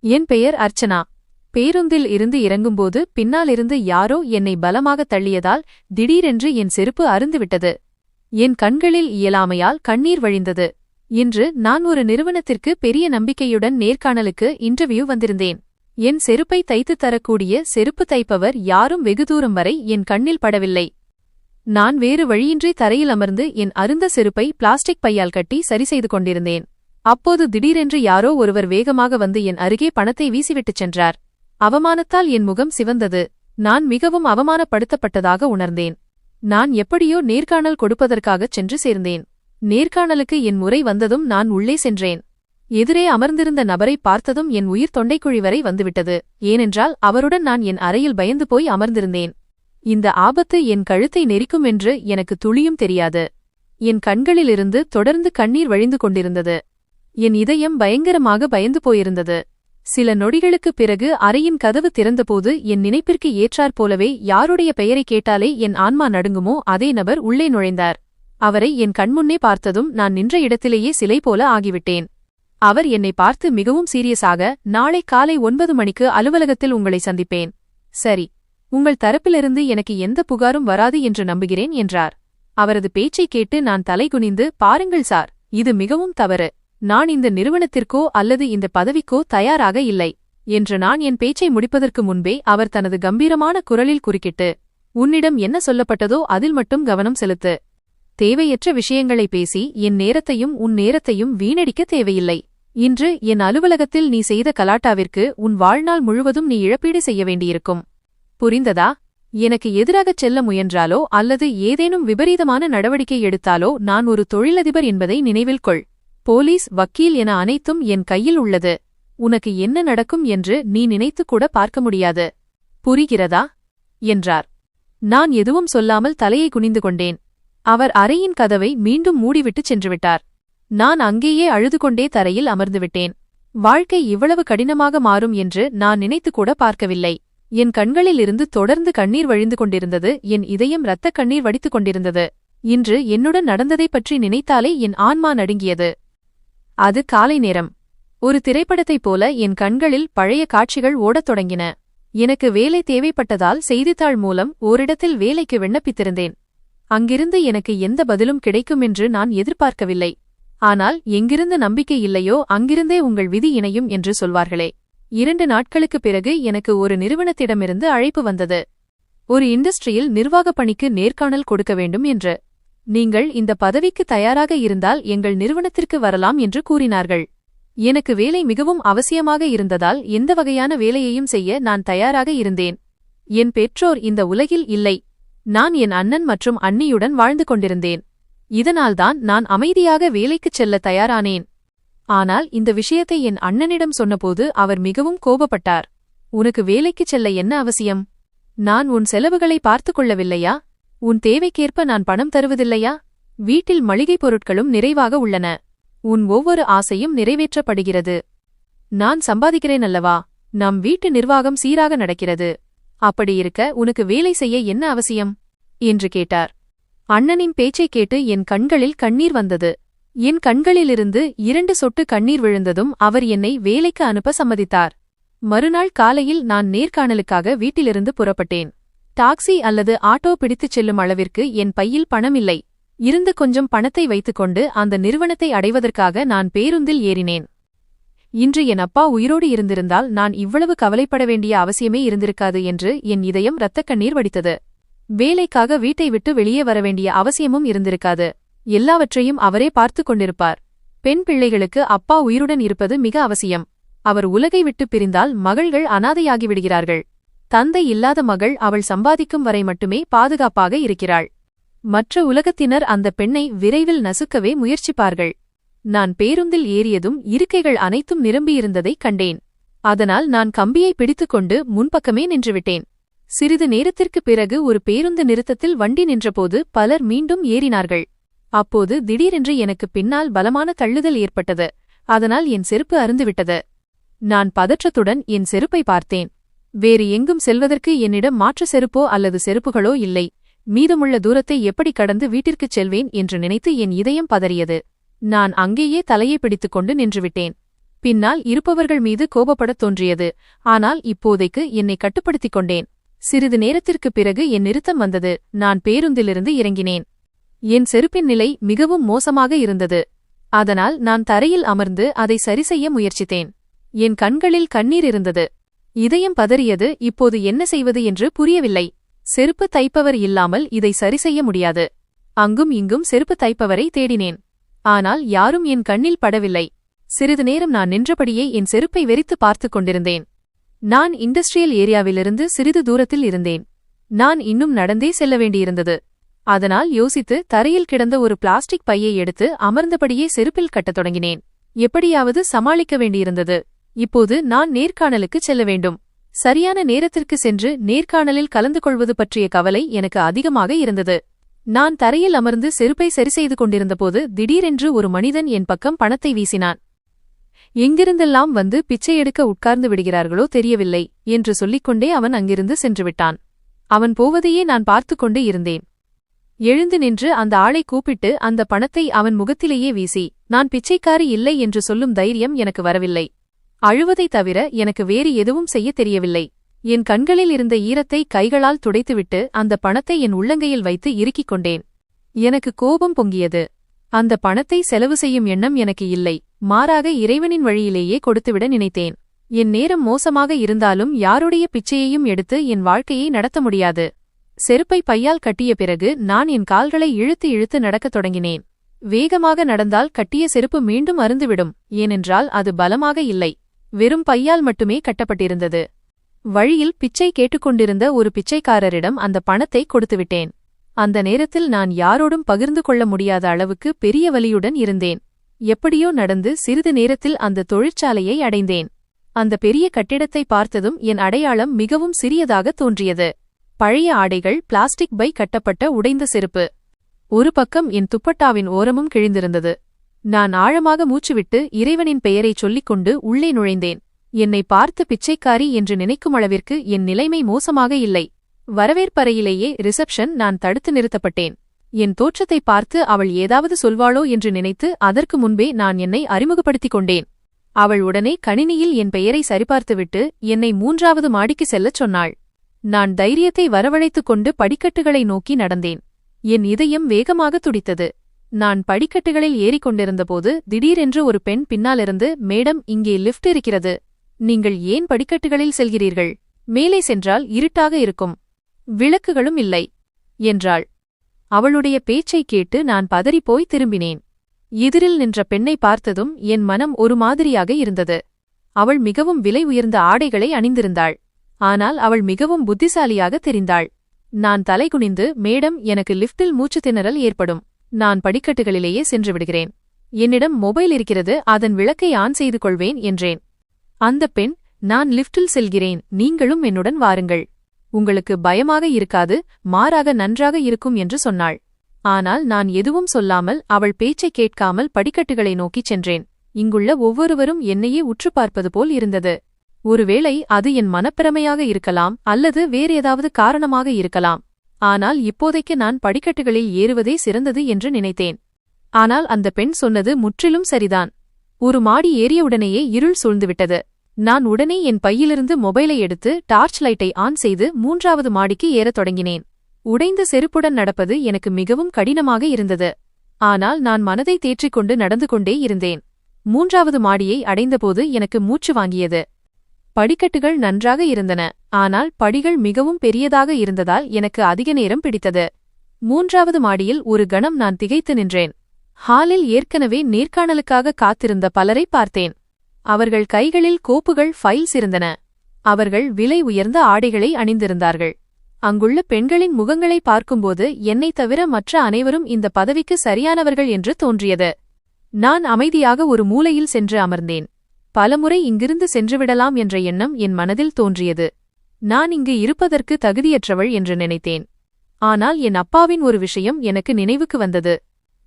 என் பெயர் அர்ச்சனா. பேருந்தில் இருந்து இறங்கும்போது பின்னாலிருந்து யாரோ என்னை பலமாக தள்ளியதால் திடீரென்று என் செருப்பு அறுந்துவிட்டது. என் கண்களில் இயலாமையால் கண்ணீர் வழிந்தது. இன்று நான் ஒரு நிறுவனத்திற்கு பெரிய நம்பிக்கையுடன் நேர்காணலுக்கு இன்டர்வியூ வந்திருந்தேன். என் செருப்பை தைத்துத் தரக்கூடிய செருப்பு தைப்பவர் யாரும் வெகு தூரம் வரை என் கண்ணில் படவில்லை. நான் வேறு வழியின்றி தரையில் அமர்ந்து என் அருந்த செருப்பை பிளாஸ்டிக் பையால் கட்டி சரி செய்து கொண்டிருந்தேன். அப்போது திடீரென்று யாரோ ஒருவர் வேகமாக வந்து என் அருகே பணத்தை வீசிவிட்டுச் சென்றார். அவமானத்தால் என் முகம் சிவந்தது. நான் மிகவும் அவமானப்படுத்தப்பட்டதாக உணர்ந்தேன். நான் எப்படியோ நேர்காணல் கொடுப்பதற்காகச் சென்று சேர்ந்தேன். நேர்காணலுக்கு என் முறை வந்ததும் நான் உள்ளே சென்றேன். எதிரே அமர்ந்திருந்த நபரை பார்த்ததும் என் உயிர் தொண்டைக்குழி வரை வந்துவிட்டது. ஏனென்றால் அவருடன் நான் என் அறையில் பயந்து போய் அமர்ந்திருந்தேன். இந்த ஆபத்து என் கழுத்தை நெரிக்கும் என்று எனக்கு துளியும் தெரியாது. என் கண்களிலிருந்து தொடர்ந்து கண்ணீர் வழிந்து கொண்டிருந்தது. என் இதயம் பயங்கரமாக பயந்து போயிருந்தது. சில நொடிகளுக்குப் பிறகு அறையின் கதவு திறந்தபோது என் நினைப்பிற்கு ஏற்றாற்போலவே யாருடைய பெயரை கேட்டாலே என் ஆன்மா நடுங்குமோ அதே நபர் உள்ளே நுழைந்தார். அவரை என் கண்முன்னே பார்த்ததும் நான் நின்ற இடத்திலேயே சிலை போல ஆகிவிட்டேன். அவர் என்னை பார்த்து மிகவும் சீரியஸாக, நாளை காலை 9 மணிக்கு அலுவலகத்தில் உங்களை சந்திப்பேன். சரி, உங்கள் தரப்பிலிருந்து எனக்கு எந்த புகாரும் வராது என்று நம்புகிறேன் என்றார். அவரது பேச்சைக் கேட்டு நான் தலைகுனிந்து, பாருங்கள் சார், இது மிகவும் தவறு. நான் இந்த நிறுவனத்திற்கோ அல்லது இந்த பதவிக்கோ தயாராக இல்லை என்று நான் என் பேச்சை முடிப்பதற்கு முன்பே அவர் தனது கம்பீரமான குரலில் குறுக்கிட்டு, உன்னிடம் என்ன சொல்லப்பட்டதோ அதில் மட்டும் கவனம் செலுத்து. தேவையற்ற விஷயங்களை பேசி என் நேரத்தையும் உன் நேரத்தையும் வீணடிக்க தேவையில்லை. இன்று என் அலுவலகத்தில் நீ செய்த கலாட்டாவிற்கு உன் வாழ்நாள் முழுவதும் நீ இழப்பீடு செய்ய வேண்டியிருக்கும். புரிந்ததா? எனக்கு எதிராகச் செல்ல முயன்றாலோ அல்லது ஏதேனும் விபரீதமான நடவடிக்கை எடுத்தாலோ நான் ஒரு தொழிலதிபர் என்பதை நினைவில் கொள். போலீஸ், வக்கீல் என அனைத்தும் என் கையில் உள்ளது. உனக்கு என்ன நடக்கும் என்று நீ நினைத்துக் கூட பார்க்க முடியாது. புரிகிறதா என்றார். நான் எதுவும் சொல்லாமல் தலையை குனிந்து கொண்டேன். அவர் அறையின் கதவை மீண்டும் மூடிவிட்டுச் சென்றுவிட்டார். நான் அங்கேயே அழுது கொண்டே தரையில் அமர்ந்துவிட்டேன். வாழ்க்கை இவ்வளவு கடினமாக மாறும் என்று நான் நினைத்துக்கூட பார்க்கவில்லை. என் கண்களிலிருந்து தொடர்ந்து கண்ணீர் வழிந்து கொண்டிருந்தது. என் இதயம் இரத்தக் கண்ணீர் வடித்துக் கொண்டிருந்தது. இன்று என்னுடன் நடந்ததைப் பற்றி நினைத்தாலே என் ஆன்மா நடுங்கியது. அது காலை நேரம். ஒரு திரைப்படத்தைப் போல என் கண்களில் பழைய காட்சிகள் ஓடத் தொடங்கின. எனக்கு வேலை தேவைப்பட்டதால் செய்தித்தாள் மூலம் ஓரிடத்தில் வேலைக்கு விண்ணப்பித்திருந்தேன். அங்கிருந்து எனக்கு எந்த பதிலும் கிடைக்கும் என்று நான் எதிர்பார்க்கவில்லை. ஆனால் எங்கிருந்து நம்பிக்கை இல்லையோ அங்கிருந்தே உங்கள் விதி இணையும் என்று சொல்வார்களே. 2 நாட்களுக்குப் பிறகு எனக்கு ஒரு நிறுவனத்திடமிருந்து அழைப்பு வந்தது. ஒரு இண்டஸ்ட்ரியில் நிர்வாகப் பணிக்கு நேர்காணல் கொடுக்க வேண்டும் என்று. நீங்கள் இந்த பதவிக்கு தயாராக இருந்தால் எங்கள் நிறுவனத்திற்கு வரலாம் என்று கூறினார்கள். எனக்கு வேலை மிகவும் அவசியமாக இருந்ததால் எந்த வகையான வேலையையும் செய்ய நான் தயாராக இருந்தேன். என் பெற்றோர் இந்த உலகில் இல்லை. நான் என் அண்ணன் மற்றும் அண்ணியுடன் வாழ்ந்து கொண்டிருந்தேன். இதனால்தான் நான் அமைதியாக வேலைக்குச் செல்ல தயாரானேன். ஆனால் இந்த விஷயத்தை என் அண்ணனிடம் சொன்னபோது அவர் மிகவும் கோபப்பட்டார். உனக்கு வேலைக்குச் செல்ல என்ன அவசியம்? நான் உன் செலவுகளை பார்த்துக் கொள்ளவில்லையா? உன் தேவைக்கேற்ப நான் பணம் தருவதில்லையா? வீட்டில் மளிகைப் பொருட்களும் நிறைவாக உள்ளன. உன் ஒவ்வொரு ஆசையும் நிறைவேற்றப்படுகிறது. நான் சம்பாதிக்கிறேன் அல்லவா? நம் வீட்டு நிர்வாகம் சீராக நடக்கிறது. அப்படியிருக்க உனக்கு வேலை செய்ய என்ன அவசியம் என்று கேட்டார். அண்ணனின் பேச்சைக் கேட்டு என் கண்களில் கண்ணீர் வந்தது. என் கண்களிலிருந்து 2 சொட்டு கண்ணீர் விழுந்ததும் அவர் என்னை வேலைக்கு அனுப்ப சம்மதித்தார். மறுநாள் காலையில் நான் நேர்காணலுக்காக வீட்டிலிருந்து புறப்பட்டேன். டாக்ஸி அல்லது ஆட்டோ பிடித்துச் செல்லும் அளவிற்கு என் பையில் பணம் இல்லை. இருந்த கொஞ்சம் பணத்தை வைத்துக்கொண்டு அந்த நிறுவனத்தை அடைவதற்காக நான் பேருந்தில் ஏறினேன். இன்று என் அப்பா உயிரோடு இருந்திருந்தால் நான் இவ்வளவு கவலைப்பட வேண்டிய அவசியமே இருந்திருக்காது என்று என் இதயம் இரத்தக் கண்ணீர் வடித்தது. வேலைக்காக வீட்டை விட்டு வெளியே வரவேண்டிய அவசியமும் இருந்திருக்காது. எல்லாவற்றையும் அவரே பார்த்துக் கொண்டிருப்பார். பெண் பிள்ளைகளுக்கு அப்பா உயிருடன் இருப்பது மிக அவசியம். அவர் உலகை விட்டு பிரிந்தால் மகள்கள் அனாதையாகிவிடுகிறார்கள். தந்தை இல்லாத மகள் அவள் சம்பாதிக்கும் வரை மட்டுமே பாதுகாப்பாக இருக்கிறாள். மற்ற உலகத்தினர் அந்த பெண்ணை விரைவில் நசுக்கவே முயற்சிப்பார்கள். நான் பேருந்தில் ஏறியதும் இருக்கைகள் அனைத்தும் நிரம்பியிருந்ததைக் கண்டேன். அதனால் நான் கம்பியை பிடித்துக்கொண்டு முன்பக்கமே நின்றுவிட்டேன். சிறிது நேரத்திற்குப் பிறகு ஒரு பேருந்து நிறுத்தத்தில் வண்டி நின்றபோது பலர் மீண்டும் ஏறினார்கள். அப்போது திடீரென்று எனக்கு பின்னால் பலமான தள்ளுதல் ஏற்பட்டது. அதனால் என் செருப்பு அறுந்துவிட்டது. நான் பதற்றத்துடன் என் செருப்பை பார்த்தேன். வேறு எங்கும் செல்வதற்கு என்னிடம் மாற்று செருப்போ அல்லது செருப்புகளோ இல்லை. மீதமுள்ள தூரத்தை எப்படி கடந்து வீட்டிற்குச் செல்வேன் என்று நினைத்து என் இதயம் பதறியது. நான் அங்கேயே தலையை பிடித்துக்கொண்டு நின்றுவிட்டேன். பின்னால் இருப்பவர்கள் மீது கோபப்படத் தோன்றியது. ஆனால் இப்போதைக்கு என்னை கட்டுப்படுத்திக் கொண்டேன். சிறிது நேரத்திற்குப் பிறகு என் நிறுத்தம் வந்தது. நான் பேருந்திலிருந்து இறங்கினேன். என் செருப்பின் நிலை மிகவும் மோசமாக இருந்தது. அதனால் நான் தரையில் அமர்ந்து அதை சரிசெய்ய முயற்சித்தேன். என் கண்களில் கண்ணீர் இருந்தது. இதயம் பதறியது. இப்போது என்ன செய்வது என்று புரியவில்லை. செருப்பு தைப்பவர் இல்லாமல் இதை சரிசெய்ய முடியாது. அங்கும் இங்கும் செருப்பு தைப்பவரை தேடினேன். ஆனால் யாரும் என் கண்ணில் படவில்லை. சிறிது நேரம் நான் நின்றபடியே என் செருப்பை வெறித்து பார்த்துக் கொண்டிருந்தேன். நான் இண்டஸ்ட்ரியல் ஏரியாவிலிருந்து சிறிது தூரத்தில் இருந்தேன். நான் இன்னும் நடந்தே செல்ல வேண்டியிருந்தது. அதனால் யோசித்து தரையில் கிடந்த ஒரு பிளாஸ்டிக் பையை எடுத்து அமர்ந்தபடியே செருப்பில் கட்டத் தொடங்கினேன். எப்படியாவது சமாளிக்க வேண்டியிருந்தது. இப்போது நான் நேர்காணலுக்கு செல்ல வேண்டும். சரியான நேரத்திற்கு சென்று நேர்காணலில் கலந்து கொள்வது பற்றிய கவலை எனக்கு அதிகமாக இருந்தது. நான் தரையில் அமர்ந்து செருப்பை சரிசெய்து கொண்டிருந்தபோது திடீரென்று ஒரு மனிதன் என் பக்கம் பணத்தை வீசினான். எங்கிருந்தெல்லாம் வந்து பிச்சை எடுக்க உட்கார்ந்து விடுகிறார்களோ தெரியவில்லை என்று சொல்லிக்கொண்டே அவன் அங்கிருந்து சென்றுவிட்டான். அவன் போவதையே நான் பார்த்து கொண்டு இருந்தேன். எழுந்து நின்று அந்த ஆளை கூப்பிட்டு அந்த பணத்தை அவன் முகத்திலேயே வீசி, நான் பிச்சைக்காரி இல்லை என்று சொல்லும் தைரியம் எனக்கு வரவில்லை. அழுவதைத் தவிர எனக்கு வேறு எதுவும் செய்ய தெரியவில்லை. என் கண்களில் இருந்த ஈரத்தை கைகளால் துடைத்துவிட்டு அந்த பணத்தை என் உள்ளங்கையில் வைத்து இறுக்கிக் கொண்டேன். எனக்கு கோபம் பொங்கியது. அந்த பணத்தை செலவு செய்யும் எண்ணம் எனக்கு இல்லை. மாறாக இறைவனின் வழியிலேயே கொடுத்துவிட நினைத்தேன். என் நேரம் மோசமாக இருந்தாலும் யாருடைய பிச்சையையும் எடுத்து என் வாழ்க்கையை நடத்த முடியாது. செருப்பை பையால் கட்டிய பிறகு நான் என் கால்களை இழுத்து இழுத்து நடக்கத் தொடங்கினேன். வேகமாக நடந்தால் கட்டிய செருப்பு மீண்டும் அறுந்துவிடும். ஏனென்றால் அது பலமாக இல்லை. வெறும் பையால் மட்டுமே கட்டப்பட்டிருந்தது. வழியில் பிச்சை கேட்டுக்கொண்டிருந்த ஒரு பிச்சைக்காரரிடம் அந்த பணத்தை கொடுத்துவிட்டேன். அந்த நேரத்தில் நான் யாரோடும் பகிர்ந்து கொள்ள முடியாத அளவுக்கு பெரிய வலியுடன் இருந்தேன். எப்படியோ நடந்து சிறிது நேரத்தில் அந்த தொழிற்சாலையை அடைந்தேன். அந்த பெரிய கட்டிடத்தை பார்த்ததும் என் அடையாளம் மிகவும் சிறியதாக தோன்றியது. பழைய ஆடைகள், பிளாஸ்டிக் பை கட்டப்பட்ட உடைந்த செருப்பு. ஒரு பக்கம் என் துப்பட்டாவின் ஓரமும் கிழிந்திருந்தது. நான் ஆழமாக மூச்சுவிட்டு இறைவனின் பெயரைச் சொல்லிக்கொண்டு உள்ளே நுழைந்தேன். என்னை பார்த்து பிச்சைக்காரி என்று நினைக்கும் அளவிற்கு என் நிலைமை மோசமாக இல்லை. வரவேற்பறையிலேயே ரிசப்ஷன் நான் தடுத்து நிறுத்தப்பட்டேன். என் தோற்றத்தை பார்த்து அவள் ஏதாவது சொல்வாளோ என்று நினைத்து அதற்கு முன்பே நான் என்னை அறிமுகப்படுத்திக் கொண்டேன். அவள் உடனே கணினியில் என் பெயரை சரிபார்த்துவிட்டு என்னை 3வது மாடிக்கு செல்லச் சொன்னாள். நான் தைரியத்தை வரவழைத்துக் கொண்டு படிக்கட்டுகளை நோக்கி நடந்தேன். என் இதயம் வேகமாக துடித்தது. நான் படிக்கட்டுகளில் ஏறிக்கொண்டிருந்தபோது திடீரென்று ஒரு பெண் பின்னாலிருந்து, மேடம், இங்கே லிஃப்ட் இருக்கிறது. நீங்கள் ஏன் படிக்கட்டுகளில் செல்கிறீர்கள்? மேலே சென்றால் இருட்டாக இருக்கும். விளக்குகளும் இல்லை என்றாள். அவளுடைய பேச்சைக் கேட்டு நான் பதறிப்போய் திரும்பினேன். எதிரில் நின்ற பெண்ணை பார்த்ததும் என் மனம் ஒரு மாதிரியாக இருந்தது. அவள் மிகவும் விலை உயர்ந்த ஆடைகளை அணிந்திருந்தாள். ஆனால் அவள் மிகவும் புத்திசாலியாக தெரிந்தாள். நான் தலைகுனிந்து, மேடம், எனக்கு லிஃப்டில் மூச்சுத் திணறல் ஏற்படும். நான் படிக்கட்டுகளிலேயே சென்று விடுகிறேன். என்னிடம் மொபைல் இருக்கிறது, அதன் விளக்கை ஆன் செய்து கொள்வேன் என்றேன். அந்த பெண், நான் லிஃப்டில் செல்கிறேன், நீங்களும் என்னுடன் வாருங்கள். உங்களுக்கு பயமாக இருக்காது, மாறாக நன்றாக இருக்கும் என்று சொன்னாள். ஆனால் நான் எதுவும் சொல்லாமல் அவள் பேச்சைக் கேட்காமல் படிக்கட்டுகளை நோக்கிச் சென்றேன். இங்குள்ள ஒவ்வொருவரும் என்னையே உற்று பார்ப்பது போல் இருந்தது. ஒருவேளை அது என் மனப்பிரமையாக இருக்கலாம், அல்லது வேறேதாவது காரணமாக இருக்கலாம். ஆனால் இப்போதைக்கு நான் படிக்கட்டுகளில் ஏறுவதே சிறந்தது என்று நினைத்தேன். ஆனால் அந்த பெண் சொன்னது முற்றிலும் சரிதான். ஒரு மாடி ஏறியவுடனேயே இருள் சூழ்ந்துவிட்டது. நான் உடனே என் பையிலிருந்து மொபைலை எடுத்து டார்ச் லைட்டை ஆன் செய்து 3வது மாடிக்கு ஏறத் தொடங்கினேன். உடைந்த செருப்புடன் நடப்பது எனக்கு மிகவும் கடினமாக இருந்தது. ஆனால் நான் மனதை தேற்றிக்கொண்டு நடந்து கொண்டே இருந்தேன். 3வது மாடியை அடைந்தபோது எனக்கு மூச்சு வாங்கியது. படிக்கட்டுகள் நன்றாக இருந்தன, ஆனால் படிகள் மிகவும் பெரியதாக இருந்ததால் எனக்கு அதிக நேரம் பிடித்தது. 3வது மாடியில் ஒரு கணம் நான் திகைத்து நின்றேன். ஹாலில் ஏற்கனவே நேர்காணலுக்காக காத்திருந்த பலரை பார்த்தேன். அவர்கள் கைகளில் கோப்புகள், ஃபைல்ஸ் இருந்தன. அவர்கள் விலை உயர்ந்த ஆடைகளை அணிந்திருந்தார்கள். அங்குள்ள பெண்களின் முகங்களை பார்க்கும்போது என்னைத் தவிர மற்ற அனைவரும் இந்த பதவிக்கு சரியானவர்கள் என்று தோன்றியது. நான் அமைதியாக ஒரு மூலையில் சென்று அமர்ந்தேன். பலமுறை இங்கிருந்து சென்றுவிடலாம் என்ற எண்ணம் என் மனதில் தோன்றியது. நான் இங்கு இருப்பதற்கு தகுதியற்றவள் என்று நினைத்தேன். ஆனால் என் அப்பாவின் ஒரு விஷயம் எனக்கு நினைவுக்கு வந்தது.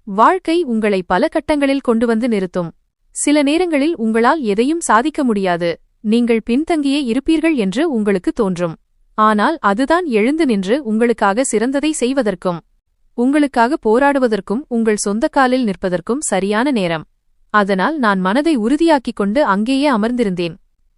வாழ்க்கை உங்களை பல கட்டங்களில் கொண்டு வந்து நிறுத்தும். சில நேரங்களில் உங்களால் எதையும் சாதிக்க முடியாது, நீங்கள் பின்தங்கியே இருப்பீர்கள் என்று உங்களுக்கு தோன்றும். ஆனால் அதுதான் எழுந்து நின்று உங்களுக்காக சிறந்ததை செய்வதற்கும், உங்களுக்காக போராடுவதற்கும், உங்கள் சொந்த காலில் நிற்பதற்கும் சரியான நேரம். அதனால் நான் மனதை உறுதியாக்கிக் கொண்டு அங்கேயே அமர்ந்திருந்தேன்.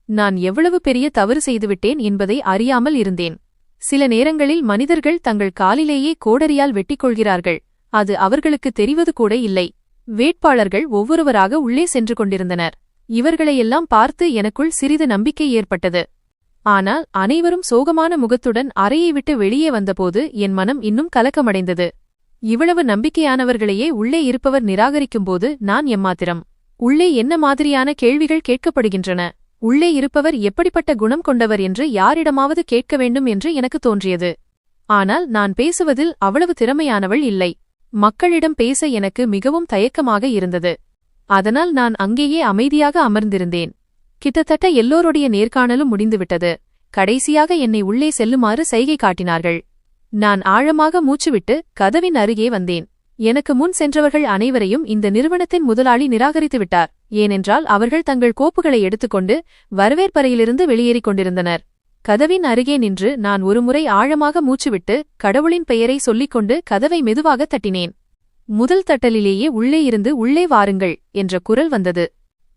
நான் எவ்வளவு பெரிய தவறு செய்துவிட்டேன் என்பதை அறியாமல் இருந்தேன். சில நேரங்களில் மனிதர்கள் தங்கள் காலிலேயே கோடரியால் வெட்டிக்கொள்கிறார்கள். அது அவர்களுக்கு தெரிவது கூட இல்லை. வேட்பாளர்கள் ஒவ்வொருவராக உள்ளே சென்று கொண்டிருந்தனர். இவர்களையெல்லாம் பார்த்து எனக்குள் சிறிது நம்பிக்கை ஏற்பட்டது. ஆனால் அனைவரும் சோகமான முகத்துடன் அறையை விட்டு வெளியே வந்தபோது என் மனம் இன்னும் கலக்கமடைந்தது. இவ்வளவு நம்பிக்கையானவர்களையே உள்ளே இருப்பவர் நிராகரிக்கும்போது நான் எம்மாத்திரம்? உள்ளே என்ன மாதிரியான கேள்விகள் கேட்கப்படுகின்றன? உள்ளே இருப்பவர் எப்படிப்பட்ட குணம் கொண்டவர் என்று யாரிடமாவது கேட்க வேண்டும் என்று எனக்கு தோன்றியது. ஆனால் நான் பேசுவதில் அவ்வளவு திறமையானவள் இல்லை. மக்களிடம் பேச எனக்கு மிகவும் தயக்கமாக இருந்தது. அதனால் நான் அங்கேயே அமைதியாக அமர்ந்திருந்தேன். கிட்டத்தட்ட எல்லோருடைய நேர்காணலும் முடிந்துவிட்டது. கடைசியாக என்னை உள்ளே செல்லுமாறு சைகை காட்டினார்கள். நான் ஆழமாக மூச்சுவிட்டு கதவின் அருகே வந்தேன். எனக்கு முன் சென்றவர்கள் அனைவரையும் இந்த நிறுவனத்தின் முதலாளி நிராகரித்துவிட்டார். ஏனென்றால் அவர்கள் தங்கள் கோப்புகளை எடுத்துக்கொண்டு வரவேற்பறையிலிருந்து வெளியேறிக் கொண்டிருந்தனர். கதவின் அருகே நின்று நான் ஒருமுறை ஆழமாக மூச்சுவிட்டு கடவுளின் பெயரை சொல்லிக்கொண்டு கதவை மெதுவாக தட்டினேன். முதல் தட்டலிலேயே உள்ளே இருந்து உள்ளே வாருங்கள் என்ற குரல் வந்தது.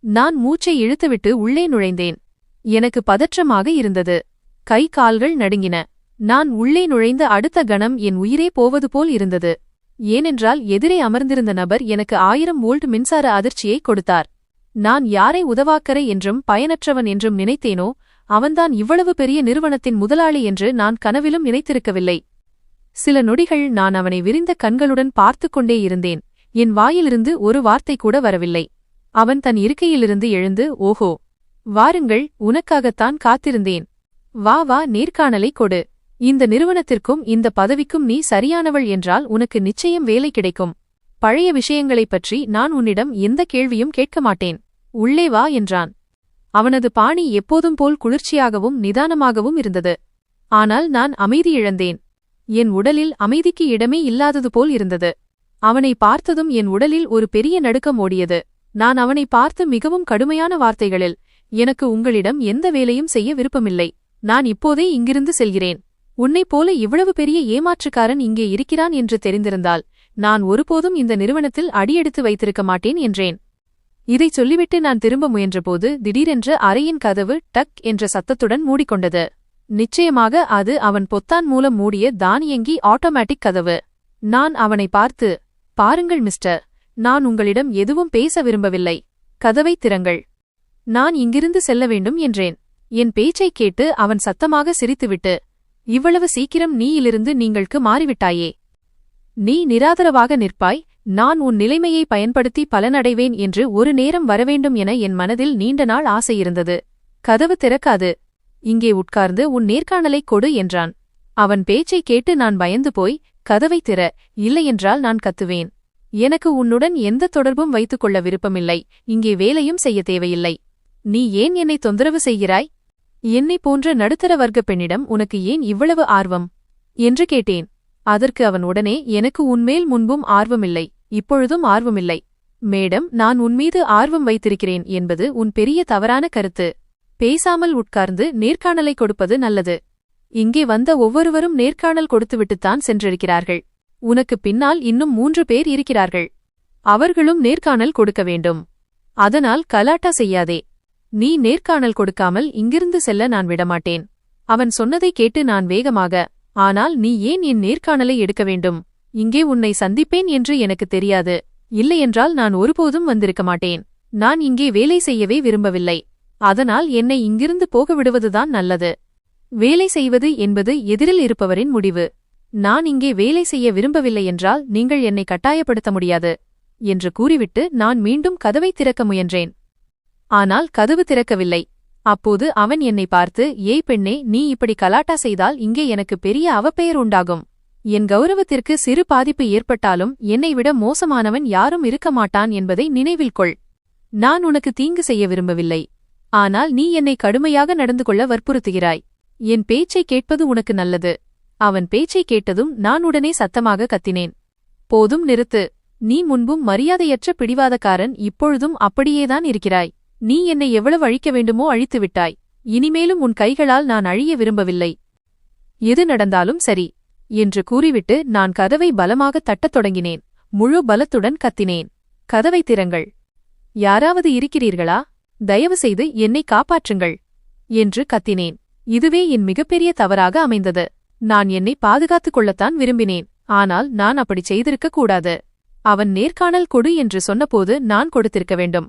நான் மூச்சை இழுத்துவிட்டு உள்ளே நுழைந்தேன். எனக்கு பதற்றமாக இருந்தது. கை கால்கள் நடுங்கின. நான் உள்ளே நுழைந்த அடுத்த கணம் என் உயிரே போவது போல் இருந்தது. ஏனென்றால் எதிரே அமர்ந்திருந்த நபர் எனக்கு 1000 வோல்ட் மின்சார அதிர்ச்சியை கொடுத்தார். நான் யாரை உதவாக்கரை என்றும் பயனற்றவன் என்றும் நினைத்தேனோ அவன்தான் இவ்வளவு பெரிய நிறுவனத்தின் முதலாளி என்று நான் கனவிலும் நினைத்திருக்கவில்லை. சில நொடிகள் நான் அவனை விரிந்த கண்களுடன் பார்த்து கொண்டே இருந்தேன். என் வாயிலிருந்து ஒரு வார்த்தை கூட வரவில்லை. அவன் தன் இருக்கையிலிருந்து எழுந்து, ஓஹோ, வாருங்கள், உனக்காகத்தான் காத்திருந்தேன். வா வா, நேர்காணலை கொடு. இந்த நிறுவனத்திற்கும் இந்த பதவிக்கும் நீ சரியானவள் என்றால் உனக்கு நிச்சயம் வேலை கிடைக்கும். பழைய விஷயங்களைப் பற்றி நான் உன்னிடம் எந்த கேள்வியும் கேட்க மாட்டேன். உள்ளே வா என்றான். அவனது பாணி எப்போதும் போல் குளிர்ச்சியாகவும் நிதானமாகவும் இருந்தது. ஆனால் நான் அமைதி இழந்தேன். என் உடலில் அமைதிக்கு இடமே இல்லாதது போல் இருந்தது. அவனை பார்த்ததும் என் உடலில் ஒரு பெரிய நடுக்கம் ஓடியது. நான் அவனை பார்த்து மிகவும் கடுமையான வார்த்தைகளில், எனக்கு உங்களிடம் எந்த வேலையும் செய்ய விருப்பமில்லை. நான் இப்போதே இங்கிருந்து செல்கிறேன். உன்னைப் போல இவ்வளவு பெரிய ஏமாற்றுக்காரன் இங்கே இருக்கிறான் என்று தெரிந்திருந்தால் நான் ஒருபோதும் இந்த நிறுவனத்தில் அடியெடுத்து வைத்திருக்க மாட்டேன் என்றேன். இதைச் சொல்லிவிட்டு நான் திரும்ப முயன்றபோது திடீரென்று அறையின் கதவு டக் என்ற சத்தத்துடன் மூடிக்கொண்டது. நிச்சயமாக அது அவன் பொத்தான் மூலம் மூடிய தானியங்கி ஆட்டோமேட்டிக் கதவு. நான் அவனை பார்த்து, பாருங்கள் மிஸ்டர், நான் உங்களிடம் எதுவும் பேச விரும்பவில்லை. கதவை திறங்கள். நான் இங்கிருந்து செல்ல வேண்டும் என்றேன். என் பேச்சைக் கேட்டு அவன் சத்தமாக சிரித்துவிட்டு, இவ்வளவு சீக்கிரம் நீயிலிருந்து நீங்களுக்கு மாறிவிட்டாயே. நீ நிராதரவாக நிற்பாய். நான் உன் நிலைமையை பயன்படுத்தி பலனடைவேன் என்று ஒரு நேரம் வரவேண்டும் என என் மனதில் நீண்ட நாள் ஆசையிருந்தது. கதவு திறக்காது. இங்கே உட்கார்ந்து உன் நேர்காணலைக் கொடு என்றான். அவன் பேச்சைக் கேட்டு நான் பயந்து போய், கதவை திற, இல்லையென்றால் நான் கத்துவேன். எனக்கு உன்னுடன் எந்த தொடர்பும் வைத்துக் கொள்ள விருப்பமில்லை. இங்கே வேலையும் செய்ய தேவையில்லை. நீ ஏன் என்னை தொந்தரவு செய்கிறாய்? என்னைப் போன்ற நடுத்தர வர்க்கப் பெண்ணிடம் உனக்கு ஏன் இவ்வளவு ஆர்வம் என்று கேட்டேன். அதற்கு அவன் உடனே, எனக்கு உன்மேல் முன்பும் ஆர்வமில்லை, இப்பொழுதும் ஆர்வமில்லை. மேடம், நான் உன்மீது ஆர்வம் வைத்திருக்கிறேன் என்பது உன் பெரிய தவறான கருத்து. பேசாமல் உட்கார்ந்து நேர்காணலை கொடுப்பது நல்லது. இங்கே வந்த ஒவ்வொருவரும் நேர்காணல் கொடுத்துவிட்டுத்தான் சென்றிருக்கிறார்கள். உனக்கு பின்னால் இன்னும் 3 பேர் இருக்கிறார்கள். அவர்களும் நேர்காணல் கொடுக்க வேண்டும். அதனால் கலாட்டா செய்யாதே. நீ நேர்காணல் கொடுக்காமல் இங்கிருந்து செல்ல நான் விடமாட்டேன். அவன் சொன்னதை கேட்டு நான் வேகமாக, ஆனால் நீ ஏன் என் நேர்காணலை எடுக்க வேண்டும்? இங்கே உன்னை சந்திப்பேன் என்று எனக்கு தெரியாது. இல்லையென்றால் நான் ஒருபோதும் வந்திருக்க மாட்டேன். நான் இங்கே வேலை செய்யவே விரும்பவில்லை. அதனால் என்னை இங்கிருந்து போக விடுவதுதான் நல்லது. வேலை செய்வது என்பது எதிரில் இருப்பவரின் முடிவு. நான் இங்கே வேலை செய்ய விரும்பவில்லை என்றால் நீங்கள் என்னை கட்டாயப்படுத்த முடியாது என்று கூறிவிட்டு நான் மீண்டும் கதவை திறக்க முயன்றேன். ஆனால் கதவு திறக்கவில்லை. அப்போது அவன் என்னை பார்த்து, ஏய் பெண்ணே, நீ இப்படி கலாட்டா செய்தால் இங்கே எனக்கு பெரிய அவப்பெயர் உண்டாகும். என் கௌரவத்திற்கு சிறு பாதிப்பு ஏற்பட்டாலும் என்னை விட மோசமானவன் யாரும் இருக்க மாட்டான் என்பதை நினைவில் கொள். நான் உனக்கு தீங்கு செய்ய விரும்பவில்லை. ஆனால் நீ என்னை கடுமையாக நடந்து கொள்ள வற்புறுத்துகிறாய். என் பேச்சை கேட்பது உனக்கு நல்லது. அவன் பேச்சை கேட்டதும் நான் உடனே சத்தமாக கத்தினேன். போதும், நிறுத்து. நீ முன்பும் மரியாதையற்ற பிடிவாதக்காரன், இப்பொழுதும் அப்படியேதான் இருக்கிறாய். நீ என்னை எவ்வளவு அழிக்க வேண்டுமோ அழித்துவிட்டாய். இனிமேலும் உன் கைகளால் நான் அழிய விரும்பவில்லை. எது நடந்தாலும் சரி என்று கூறிவிட்டு நான் கதவை பலமாக தட்டத் தொடங்கினேன். முழு பலத்துடன் கத்தினேன். கதவை திறங்கள். யாராவது இருக்கிறீர்களா? தயவு செய்து என்னை காப்பாற்றுங்கள் என்று கத்தினேன். இதுவே என் மிகப்பெரிய தவறாக அமைந்தது. நான் என்னை பாதுகாத்துக் கொள்ளத்தான் விரும்பினேன். ஆனால் நான் அப்படி செய்திருக்க கூடாது. அவன் நேர்காணல் கொடு என்று சொன்னபோது நான் கொடுத்திருக்க வேண்டும்.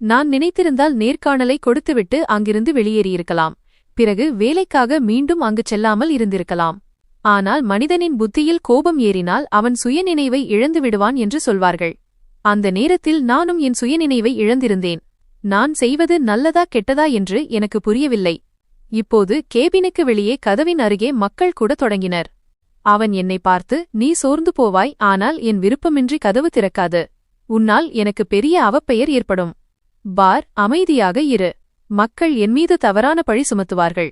நான் நினைத்திருந்தால் நேர்காணலை கொடுத்துவிட்டு அங்கிருந்து வெளியேறியிருக்கலாம். பிறகு வேலைக்காக மீண்டும் அங்கு செல்லாமல் இருந்திருக்கலாம். ஆனால் மனிதனின் புத்தியில் கோபம் ஏறினால் அவன் சுயநினைவை இழந்து விடுவான் என்று சொல்வார்கள். அந்த நேரத்தில் நானும் என் சுயநினைவை இழந்திருந்தேன். நான் செய்வது நல்லதா கெட்டதா என்று எனக்கு புரியவில்லை. இப்போது கேபினுக்கு வெளியே கதவின் அருகே மக்கள் கூட தொடங்கினர். அவன் என்னை பார்த்து, நீ சோர்ந்து போவாய், ஆனால் என் விருப்பமின்றி கதவு திறக்காது. உன்னால் எனக்கு பெரிய அவப்பெயர் ஏற்படும். பார், அமைதியாக இரு. மக்கள் என்மீது தவறான பழி சுமத்துவார்கள்.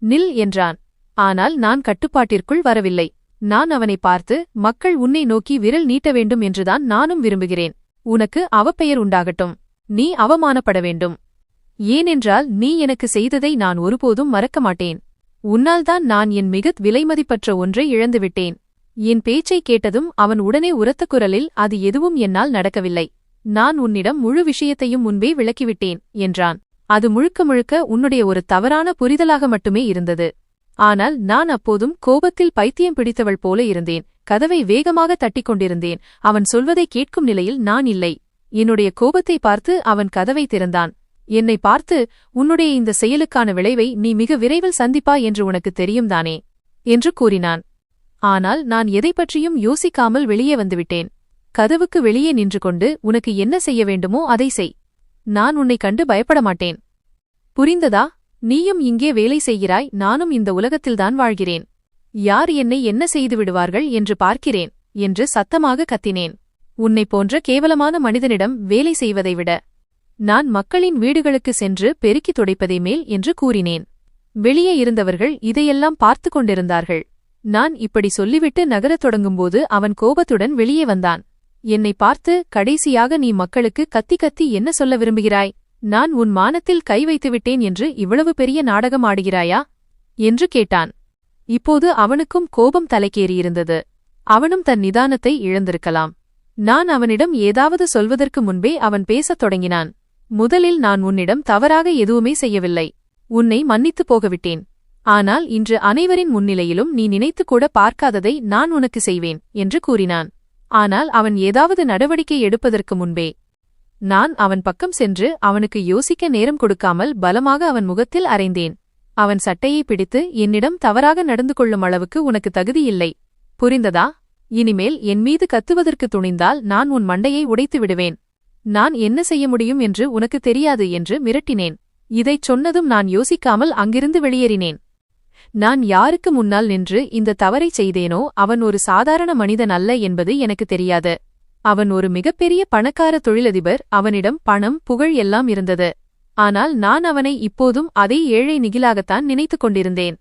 நில் என்றான். ஆனால் நான் கட்டுப்பாட்டிற்குள் வரவில்லை. நான் அவனை பார்த்து, மக்கள் உன்னை நோக்கி விரல் நீட்ட வேண்டும் என்றுதான் நானும் விரும்புகிறேன். உனக்கு அவப்பெயர் உண்டாகட்டும். நீ அவமானப்பட வேண்டும். ஏனென்றால் நீ எனக்கு செய்ததை நான் ஒருபோதும் மறக்க மாட்டேன். உன்னால்தான் நான் என் மிகத் விலைமதிப்பற்ற ஒன்றை இழந்துவிட்டேன். என் பேச்சை கேட்டதும் அவன் உடனே உரத்த குரலில், அது எதுவும் என்னால் நடக்கவில்லை. நான் உன்னிடம் முழு விஷயத்தையும் முன்பே விளக்கிவிட்டேன் என்றான். அது முழுக்க முழுக்க உன்னுடைய ஒரு தவறான புரிதலாக மட்டுமே இருந்தது. ஆனால் நான் அப்போதும் கோபத்தில் பைத்தியம் பிடித்தவள் போல இருந்தேன். கதவை வேகமாக தட்டிக் கொண்டிருந்தேன். அவன் சொல்வதை கேட்கும் நிலையில் நான் இல்லை. என்னுடைய கோபத்தை பார்த்து அவன் கதவை திறந்தான். என்னை பார்த்து, உன்னுடைய இந்த செயலுக்கான விளைவை நீ மிக விரைவில் சந்திப்பா என்று உனக்கு தெரியும்தானே என்று கூறினான். ஆனால் நான் எதை பற்றியும் யோசிக்காமல் வெளியே வந்துவிட்டேன். கதவுக்கு வெளியே நின்று கொண்டு, உனக்கு என்ன செய்ய வேண்டுமோ அதை செய். நான் உன்னை கண்டு பயப்பட மாட்டேன். புரிந்ததா? நீயும் இங்கே வேலை செய்கிறாய், நானும் இந்த உலகத்தில்தான் வாழ்கிறேன். யார் என்னை என்ன செய்து விடுவார்கள் என்று பார்க்கிறேன் என்று சத்தமாக கத்தினேன். உன்னை போன்ற கேவலமான மனிதனிடம் வேலை செய்வதை விட நான் மக்களின் வீடுகளுக்கு சென்று பெருக்கி துடைப்பதே மேல் என்று கூறினேன். வெளியே இருந்தவர்கள் இதையெல்லாம் பார்த்து கொண்டிருந்தார்கள். நான் இப்படி சொல்லிவிட்டு நகரத் தொடங்கும்போது அவன் கோபத்துடன் வெளியே வந்தான். என்னை பார்த்து, கடைசியாக நீ மக்களுக்கு கத்தி கத்தி என்ன சொல்ல விரும்புகிறாய்? நான் உன் மானத்தில் கை வைத்துவிட்டேன் என்று இவ்வளவு பெரிய நாடகம் ஆடுகிறாயா என்று கேட்டான். இப்போது அவனுக்கும் கோபம் தலைக்கேறியிருந்தது. அவனும் தன் நிதானத்தை இழந்திருக்கலாம். நான் அவனிடம் ஏதாவது சொல்வதற்கு முன்பே அவன் பேசத் தொடங்கினான். முதலில் நான் உன்னிடம் தவறாக எதுவுமே செய்யவில்லை. உன்னை மன்னித்துப் போகவிட்டேன். ஆனால் இன்று அனைவரின் முன்னிலையிலும் நீ நினைத்துக்கூட பார்க்காததை நான் உனக்கு செய்வேன் என்று கூறினான். ஆனால் அவன் ஏதாவது நடவடிக்கை எடுப்பதற்கு முன்பே நான் அவன் பக்கம் சென்று அவனுக்கு யோசிக்க நேரம் கொடுக்காமல் பலமாக அவன் முகத்தில் அறைந்தேன். அவன் சட்டையை பிடித்து, என்னிடம் தவறாக நடந்து கொள்ளும் அளவுக்கு உனக்கு தகுதியில்லை. புரிந்ததா? இனிமேல் என் மீது கத்துவதற்கு துணிந்தால் நான் உன் மண்டையை உடைத்து விடுவேன். நான் என்ன செய்ய முடியும் என்று உனக்கு தெரியாது என்று மிரட்டினேன். இதைச் சொன்னதும் நான் யோசிக்காமல் அங்கிருந்து வெளியேறினேன். நான் யாருக்கு முன்னால் நின்று இந்த தவறைச் செய்தேனோ அவன் ஒரு சாதாரண மனிதன் அல்ல என்பது எனக்கு தெரியாது. அவன் ஒரு மிகப்பெரிய பணக்கார தொழிலதிபர். அவனிடம் பணம், புகழ் எல்லாம் இருந்தது. ஆனால் நான் அவனை இப்போதும் அதே ஏழை நிகிலாகத்தான் நினைத்துக் கொண்டிருந்தேன்.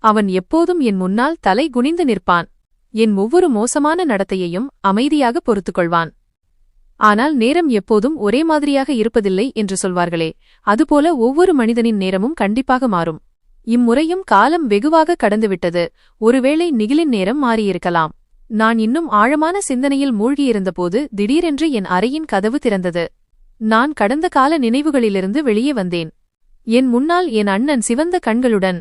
அவன் எப்போதும் என் முன்னால் தலை குனிந்து நிற்பான். என் ஒவ்வொரு மோசமான நடத்தையையும் அமைதியாக பொறுத்துக்கொள்வான். ஆனால் நேரம் எப்போதும் ஒரே மாதிரியாக இருப்பதில்லை என்று சொல்வார்களே, அதுபோல ஒவ்வொரு மனிதனின் நேரமும் கண்டிப்பாக மாறும். இம்முறையும் காலம் வெகுவாக கடந்துவிட்டது. ஒருவேளை நிகிலின் நேரம் மாறியிருக்கலாம். நான் இன்னும் ஆழமான சிந்தனையில் மூழ்கியிருந்தபோது திடீரென்று என் அறையின் கதவு திறந்தது. நான் கடந்த கால நினைவுகளிலிருந்து வெளியே வந்தேன். என் முன்னால் என் அண்ணன் சிவந்த கண்களுடன்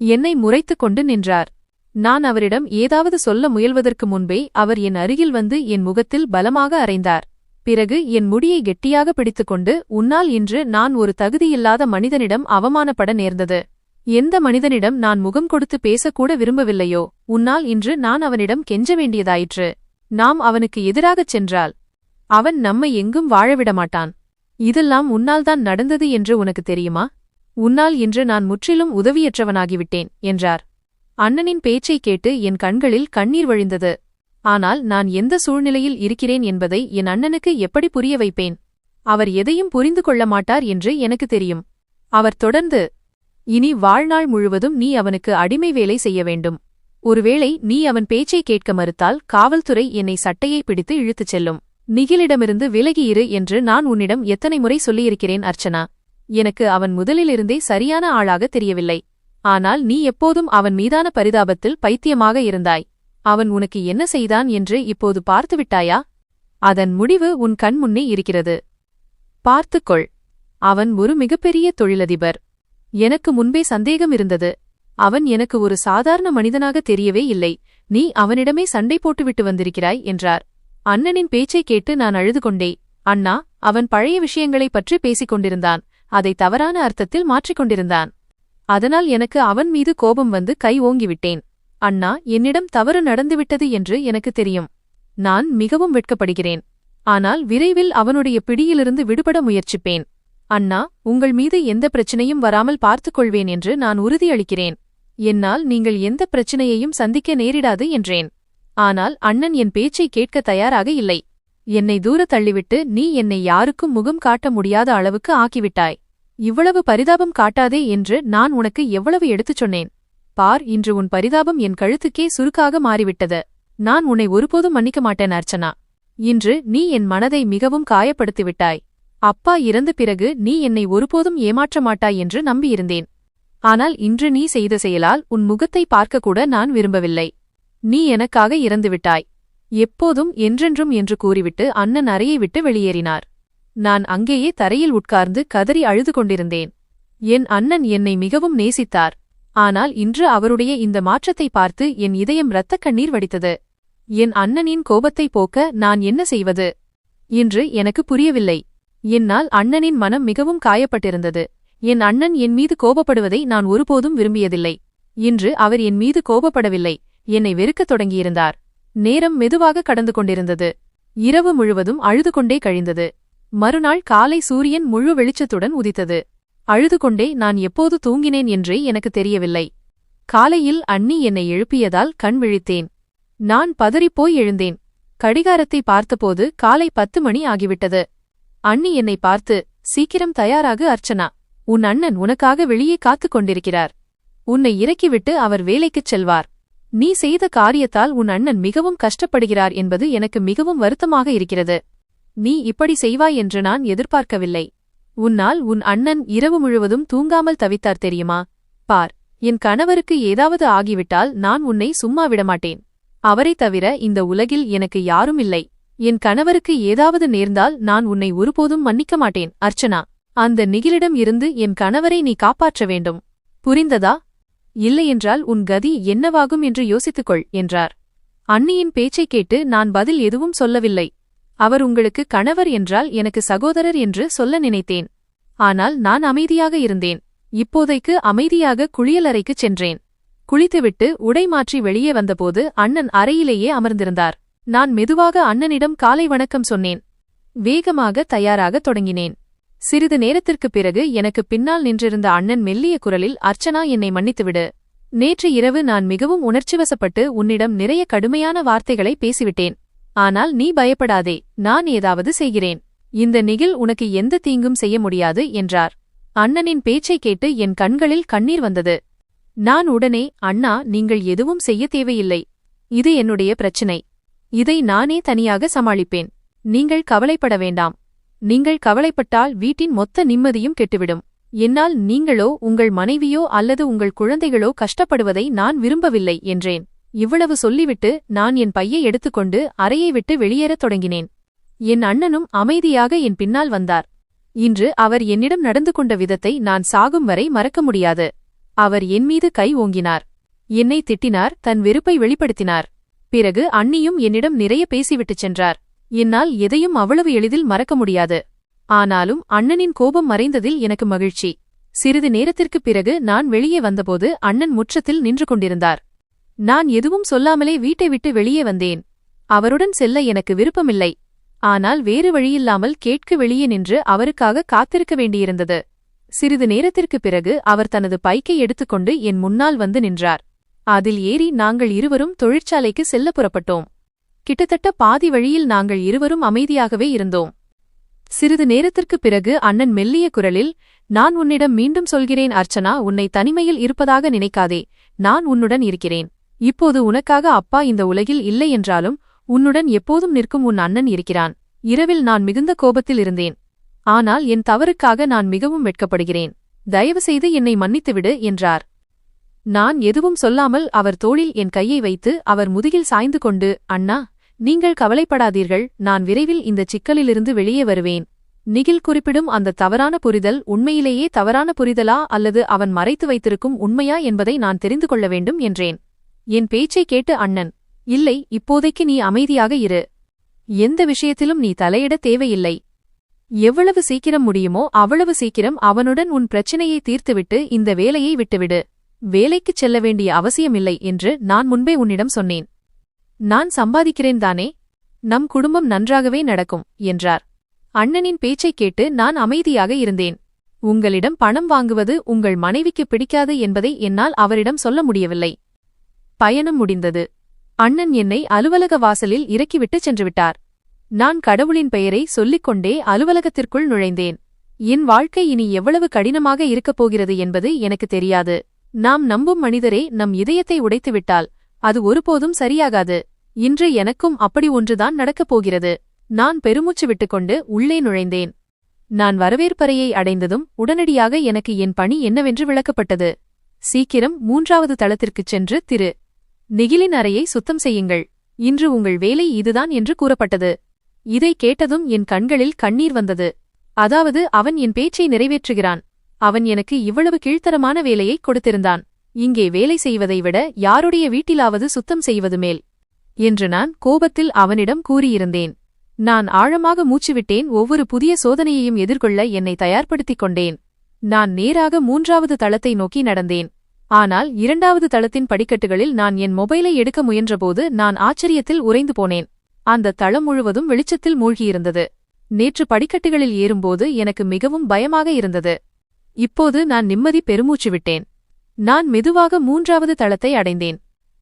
என்னை முறைத்துக் கொண்டு நின்றார். நான் அவரிடம் ஏதாவது சொல்ல முயல்வதற்கு முன்பே அவர் என் அருகில் வந்து என் முகத்தில் பலமாக அறைந்தார். பிறகு என் முடியை கெட்டியாக பிடித்துக்கொண்டு, உன்னால் இன்று நான் ஒரு தகுதியில்லாத மனிதனிடம் அவமானப்பட நேர்ந்தது. எந்த மனிதனிடம் நான் முகம் கொடுத்து பேசக்கூட விரும்பவில்லையோ, உன்னால் இன்று நான் அவனிடம் கெஞ்ச வேண்டியதாயிற்று. நாம் அவனுக்கு எதிராகச் சென்றால் அவன் நம்மை எங்கும் வாழவிடமாட்டான். இதெல்லாம் உன்னால்தான் நடந்தது என்று உனக்கு தெரியுமா? உன்னால் இன்று நான் முற்றிலும் உதவியற்றவனாகிவிட்டேன் என்றார். அண்ணனின் பேச்சைக் கேட்டு என் கண்களில் கண்ணீர் வழிந்தது. ஆனால் நான் எந்த சூழ்நிலையில் இருக்கிறேன் என்பதை என் அண்ணனுக்கு எப்படி புரிய வைப்பேன்? அவர் எதையும் புரிந்து கொள்ள மாட்டார் என்று எனக்கு தெரியும். அவர் தொடர்ந்து, இனி வாழ்நாள் முழுவதும் நீ அவனுக்கு அடிமை வேலை செய்ய வேண்டும். ஒருவேளை நீ அவன் பேச்சை கேட்க மறுத்தால் காவல்துறை என்னை சட்டையை பிடித்து இழுத்துச் செல்லும். நிகிலிடமிருந்து விலகியிரு என்று நான் உன்னிடம் எத்தனை முறை சொல்லியிருக்கிறேன் அர்ச்சனா. எனக்கு அவன் முதலிலிருந்தே சரியான ஆளாக தெரியவில்லை. ஆனால் நீ எப்போதும் அவன் மீதான பரிதாபத்தில் பைத்தியமாக இருந்தாய். அவன் உனக்கு என்ன செய்தான் என்று இப்போது பார்த்துவிட்டாயா? அதன் முடிவு உன் கண் முன்னே இருக்கிறது. பார்த்துக்கொள். அவன் ஒரு மிகப்பெரிய தொழிலதிபர். எனக்கு முன்பே சந்தேகம் இருந்தது. அவன் எனக்கு ஒரு சாதாரண மனிதனாக தெரியவே இல்லை. நீ அவனிடமே சண்டை போட்டுவிட்டு வந்திருக்கிறாய் என்றார். அண்ணனின் பேச்சைக் கேட்டு நான் அழுது கொண்டே. அண்ணா, அவன் பழைய விஷயங்களைப் பற்றி பேசிக் கொண்டிருந்தான். அதை தவறான அர்த்தத்தில் மாற்றிக்கொண்டிருந்தான். அதனால் எனக்கு அவன் மீது கோபம் வந்து கை ஓங்கிவிட்டேன். அண்ணா, என்னிடம் தவறு நடந்துவிட்டது என்று எனக்கு தெரியும். நான் மிகவும் வெட்கப்படுகிறேன். ஆனால் விரைவில் அவனுடைய பிடியிலிருந்து விடுபட முயற்சிப்பேன். அண்ணா, உங்கள் மீது எந்த பிரச்சனையும் வராமல் பார்த்துக்கொள்வேன் என்று நான் உறுதியளிக்கிறேன். என்னால் நீங்கள் எந்த பிரச்சனையையும் சந்திக்க நேரிடாது என்றேன். ஆனால் அண்ணன் என் பேச்சை கேட்க தயாராக இல்லை. என்னை தூர தள்ளிவிட்டு நீ என்னை யாருக்கும் முகம் காட்ட முடியாத அளவுக்கு ஆக்கிவிட்டாய். இவ்வளவு பரிதாபம் காட்டாதே என்று நான் உனக்கு எவ்வளவு எடுத்துச் சொன்னேன். பார், இன்று உன் பரிதாபம் என் கழுத்துக்கே சுருக்காக மாறிவிட்டது. நான் உன்னை ஒருபோதும் மன்னிக்க மாட்டேன் அர்ச்சனா. இன்று நீ என் மனதை மிகவும் காயப்படுத்திவிட்டாய். அப்பா இறந்த பிறகு நீ என்னை ஒருபோதும் ஏமாற்ற மாட்டாய் என்று நம்பியிருந்தேன். ஆனால் இன்று நீ செய்த செயலால் உன் முகத்தை பார்க்கக்கூட நான் விரும்பவில்லை. நீ எனக்காக இறந்துவிட்டாய். எப்போதும் என்றென்றும் என்று கூறிவிட்டு அண்ணன் அறையை விட்டு வெளியேறினார். நான் அங்கேயே தரையில் உட்கார்ந்து கதறி அழுது கொண்டிருந்தேன். என் அண்ணன் என்னை மிகவும் நேசித்தார். ஆனால் இன்று அவருடைய இந்த மாற்றத்தை பார்த்து என் இதயம் இரத்தக் கண்ணீர் வடித்தது. என் அண்ணனின் கோபத்தை போக்க நான் என்ன செய்வது என்று எனக்கு புரியவில்லை. என்னால் அண்ணனின் மனம் மிகவும் காயப்பட்டிருந்தது. என் அண்ணன் என் மீது கோபப்படுவதை நான் ஒருபோதும் விரும்பியதில்லை. இன்று அவர் என் மீது கோபப்படவில்லை, என்னை வெறுக்கத் தொடங்கியிருந்தார். நேரம் மெதுவாக கடந்து கொண்டிருந்தது. இரவு முழுவதும் அழுது கொண்டே கழிந்தது. மறுநாள் காலை சூரியன் முழு வெளிச்சத்துடன் உதித்தது. அழுது கொண்டே நான் எப்போது தூங்கினேன் என்றே எனக்கு தெரியவில்லை. காலையில் அண்ணி என்னை எழுப்பியதால் கண் விழித்தேன். நான் பதறிப்போய் எழுந்தேன். கடிகாரத்தை பார்த்தபோது காலை 10 மணி ஆகிவிட்டது. அண்ணி என்னை பார்த்து, சீக்கிரம் தயாராகு அர்ச்சனா. உன் அண்ணன் உனக்காக வெளியே காத்துக் கொண்டிருக்கிறார். உன்னை இறக்கிவிட்டு அவர் வேலைக்குச் செல்வார். நீ செய்த காரியத்தால் உன் அண்ணன் மிகவும் கஷ்டப்படுகிறார் என்பது எனக்கு மிகவும் வருத்தமாக இருக்கிறது. நீ இப்படி செய்வாய் என்று நான் எதிர்பார்க்கவில்லை. உன்னால் உன் அண்ணன் இரவு முழுவதும் தூங்காமல் தவித்தார் தெரியுமா? பார், என் கணவருக்கு ஏதாவது ஆகிவிட்டால் நான் உன்னை சும்மா விடமாட்டேன். அவரைத் தவிர இந்த உலகில் எனக்கு யாரும் இல்லை. என் கணவருக்கு ஏதாவது நேர்ந்தால் நான் உன்னை ஒருபோதும் மன்னிக்க மாட்டேன் அர்ச்சனா. அந்த நிகிலிடம் இருந்து என் கணவரை நீ காப்பாற்ற வேண்டும். புரிந்ததா? இல்லையென்றால் உன் கதி என்னவாகும் என்று யோசித்துக்கொள் என்றார். அண்ணியின் பேச்சைக் கேட்டு நான் பதில் எதுவும் சொல்லவில்லை. அவர் உங்களுக்கு கணவர் என்றால் எனக்கு சகோதரர் என்று சொல்ல நினைத்தேன். ஆனால் நான் அமைதியாக இருந்தேன். இப்போதைக்கு அமைதியாக குளியலறைக்குச் சென்றேன். குளித்துவிட்டு உடை மாற்றி வெளியே வந்தபோது அண்ணன் அறையிலேயே அமர்ந்திருந்தார். நான் மெதுவாக அண்ணனிடம் காலை வணக்கம் சொன்னேன். வேகமாக தயாராகத் தொடங்கினேன். சிறிது நேரத்திற்குப் பிறகு எனக்கு பின்னால் நின்றிருந்த அண்ணன் மெல்லிய குரலில், அர்ச்சனா, என்னை மன்னித்துவிடு. நேற்று இரவு நான் மிகவும் உணர்ச்சிவசப்பட்டு உன்னிடம் நிறைய கடுமையான வார்த்தைகளை பேசிவிட்டேன். ஆனால் நீ பயப்படாதே, நான் ஏதாவது செய்கிறேன். இந்த நிகில் உனக்கு எந்த தீங்கும் செய்ய முடியாது என்றார். அண்ணனின் பேச்சைக் கேட்டு என் கண்களில் கண்ணீர் வந்தது. நான் உடனே, அண்ணா, நீங்கள் எதுவும் செய்ய தேவையில்லை. இது என்னுடைய பிரச்சினை. இதை நானே தனியாக சமாளிப்பேன். நீங்கள் கவலைப்பட வேண்டாம். நீங்கள் கவலைப்பட்டால் வீட்டின் மொத்த நிம்மதியும் கெட்டுவிடும். என்னால் நீங்களோ உங்கள் மனைவியோ அல்லது உங்கள் குழந்தைகளோ கஷ்டப்படுவதை நான் விரும்பவில்லை என்றேன். இவ்வளவு சொல்லிவிட்டு நான் என் பையை எடுத்துக்கொண்டு அறையை விட்டு வெளியேறத் தொடங்கினேன். என் அண்ணனும் அமைதியாக என் பின்னால் வந்தார். இன்று அவர் என்னிடம் நடந்து கொண்ட விதத்தை நான் சாகும் வரை மறக்க முடியாது. அவர் என் மீது கை ஓங்கினார். என்னை திட்டினார், தன் வெறுப்பை வெளிப்படுத்தினார். பிறகு அண்ணியும் என்னிடம் நிறைய பேசிவிட்டுச் சென்றார். என்னால் எதையும் அவ்வளவு எளிதில் மறக்க முடியாது. ஆனாலும் அண்ணனின் கோபம் மறைந்ததில் எனக்கு மகிழ்ச்சி. சிறிது நேரத்திற்குப் பிறகு நான் வெளியே வந்தபோது அண்ணன் முற்றத்தில் நின்று கொண்டிருந்தார். நான் எதுவும் சொல்லாமலே வீட்டை விட்டு வெளியே வந்தேன். அவருடன் செல்ல எனக்கு விருப்பமில்லை. ஆனால் வேறு வழியில்லாமல் கேட்க வெளியே நின்று அவருக்காக காத்திருக்க வேண்டியிருந்தது. சிறிது நேரத்திற்குப் பிறகு அவர் தனது பைக்கை எடுத்துக்கொண்டு என் முன்னால் வந்து நின்றார். அதில் ஏறி நாங்கள் இருவரும் தொழிற்சாலைக்கு செல்ல புறப்பட்டோம். கிட்டத்தட்ட பாதி வழியில் நாங்கள் இருவரும் அமைதியாகவே இருந்தோம். சிறிது நேரத்திற்குப் பிறகு அண்ணன் மெல்லிய குரலில், நான் உன்னிடம் மீண்டும் சொல்கிறேன் அர்ச்சனா, உன்னை தனிமையில் இருப்பதாக நினைக்காதே. நான் உன்னுடன் இருக்கிறேன். இப்போது உனக்காக அப்பா இந்த உலகில் இல்லை என்றாலும் உன்னுடன் எப்போதும் நிற்கும் உன் அண்ணன் இருக்கிறான். இரவில் நான் மிகுந்த கோபத்தில் இருந்தேன். ஆனால் என் தவறுக்காக நான் மிகவும் வெட்கப்படுகிறேன். தயவுசெய்து என்னை மன்னித்துவிடு என்றார். நான் எதுவும் சொல்லாமல் அவர் தோளில் என் கையை வைத்து அவர் முதுகில் சாய்ந்து கொண்டு, அண்ணா, நீங்கள் கவலைப்படாதீர்கள், நான் விரைவில் இந்த சிக்கலிலிருந்து வெளியே வருவேன். நிகில் குறிப்பிடும் அந்த தவறான புரிதல் உண்மையிலேயே தவறான புரிதலா அல்லது அவன் மறைத்து வைத்திருக்கும் உண்மையா என்பதை நான் தெரிந்து கொள்ள வேண்டும் என்றேன். என் பேச்சை கேட்டு அண்ணன், இல்லை, இப்போதைக்கு நீ அமைதியாக இரு. எந்த விஷயத்திலும் நீ தலையிட தேவையில்லை. எவ்வளவு சீக்கிரம் முடியுமோ அவ்வளவு சீக்கிரம் அவனுடன் உன் பிரச்சினையை தீர்த்துவிட்டு இந்த வேலையை விட்டுவிடு. வேலைக்குச் செல்ல வேண்டிய அவசியமில்லை என்று நான் முன்பே உன்னிடம் சொன்னேன். நான் சம்பாதிக்கிறேன் தானே, நம் குடும்பம் நன்றாகவே நடக்கும் என்றார். அண்ணனின் பேச்சைக் கேட்டு நான் அமைதியாக இருந்தேன். உங்களிடம் பணம் வாங்குவது உங்கள் மனைவிக்கு பிடிக்காது என்பதை என்னால் அவரிடம் சொல்ல முடியவில்லை. பயணம் முடிந்தது. அண்ணன் என்னை அலுவலக வாசலில் இறக்கிவிட்டுச் சென்றுவிட்டார். நான் கடவுளின் பெயரை சொல்லிக்கொண்டே அலுவலகத்திற்குள் நுழைந்தேன். என் வாழ்க்கை இனி எவ்வளவு கடினமாக இருக்கப் போகிறது என்பது எனக்கு தெரியாது. நாம் நம்பும் மனிதரே நம் இதயத்தை உடைத்துவிட்டால் அது ஒருபோதும் சரியாகாது. இன்று எனக்கும் அப்படி ஒன்றுதான் நடக்கப் போகிறது. நான் பெருமூச்சு விட்டுக்கொண்டு உள்ளே நுழைந்தேன். நான் வரவேற்பறையை அடைந்ததும் உடனடியாக எனக்கு என் பணி என்னவென்று விளக்கப்பட்டது. சீக்கிரம் 3வது தளத்திற்குச் சென்று திரு நிகிலின் அறையை சுத்தம் செய்யுங்கள். இன்று உங்கள் வேலை இதுதான் என்று கூறப்பட்டது. இதை கேட்டதும் என் கண்களில் கண்ணீர் வந்தது. அதாவது அவன் என் பேச்சை நிறைவேற்றுகிறான். அவன் எனக்கு இவ்வளவு கீழ்த்தரமான வேலையை கொடுத்திருந்தான். இங்கே வேலை செய்வதை விட யாருடைய வீட்டிலாவது சுத்தம் செய்வது மேல் என்று நான் கோபத்தில் அவனிடம் கூறியிருந்தேன். நான் ஆழமாக மூச்சுவிட்டேன். ஒவ்வொரு புதிய சோதனையையும் எதிர்கொள்ள என்னை தயார்படுத்திக் கொண்டேன். நான் நேராக 3வது தளத்தை நோக்கி நடந்தேன். ஆனால் 2வது தளத்தின் படிக்கட்டுகளில் நான் என் மொபைலை எடுக்க முயன்றபோது நான் ஆச்சரியத்தில் உறைந்து போனேன். அந்த தளம் முழுவதும் வெளிச்சத்தில் மூழ்கியிருந்தது. நேற்று படிக்கட்டுகளில் ஏறும்போது எனக்கு மிகவும் பயமாக இருந்தது. இப்போது நான் நிம்மதி பெருமூச்சு விட்டேன். நான் மெதுவாக 3வது தளத்தை அடைந்தேன்.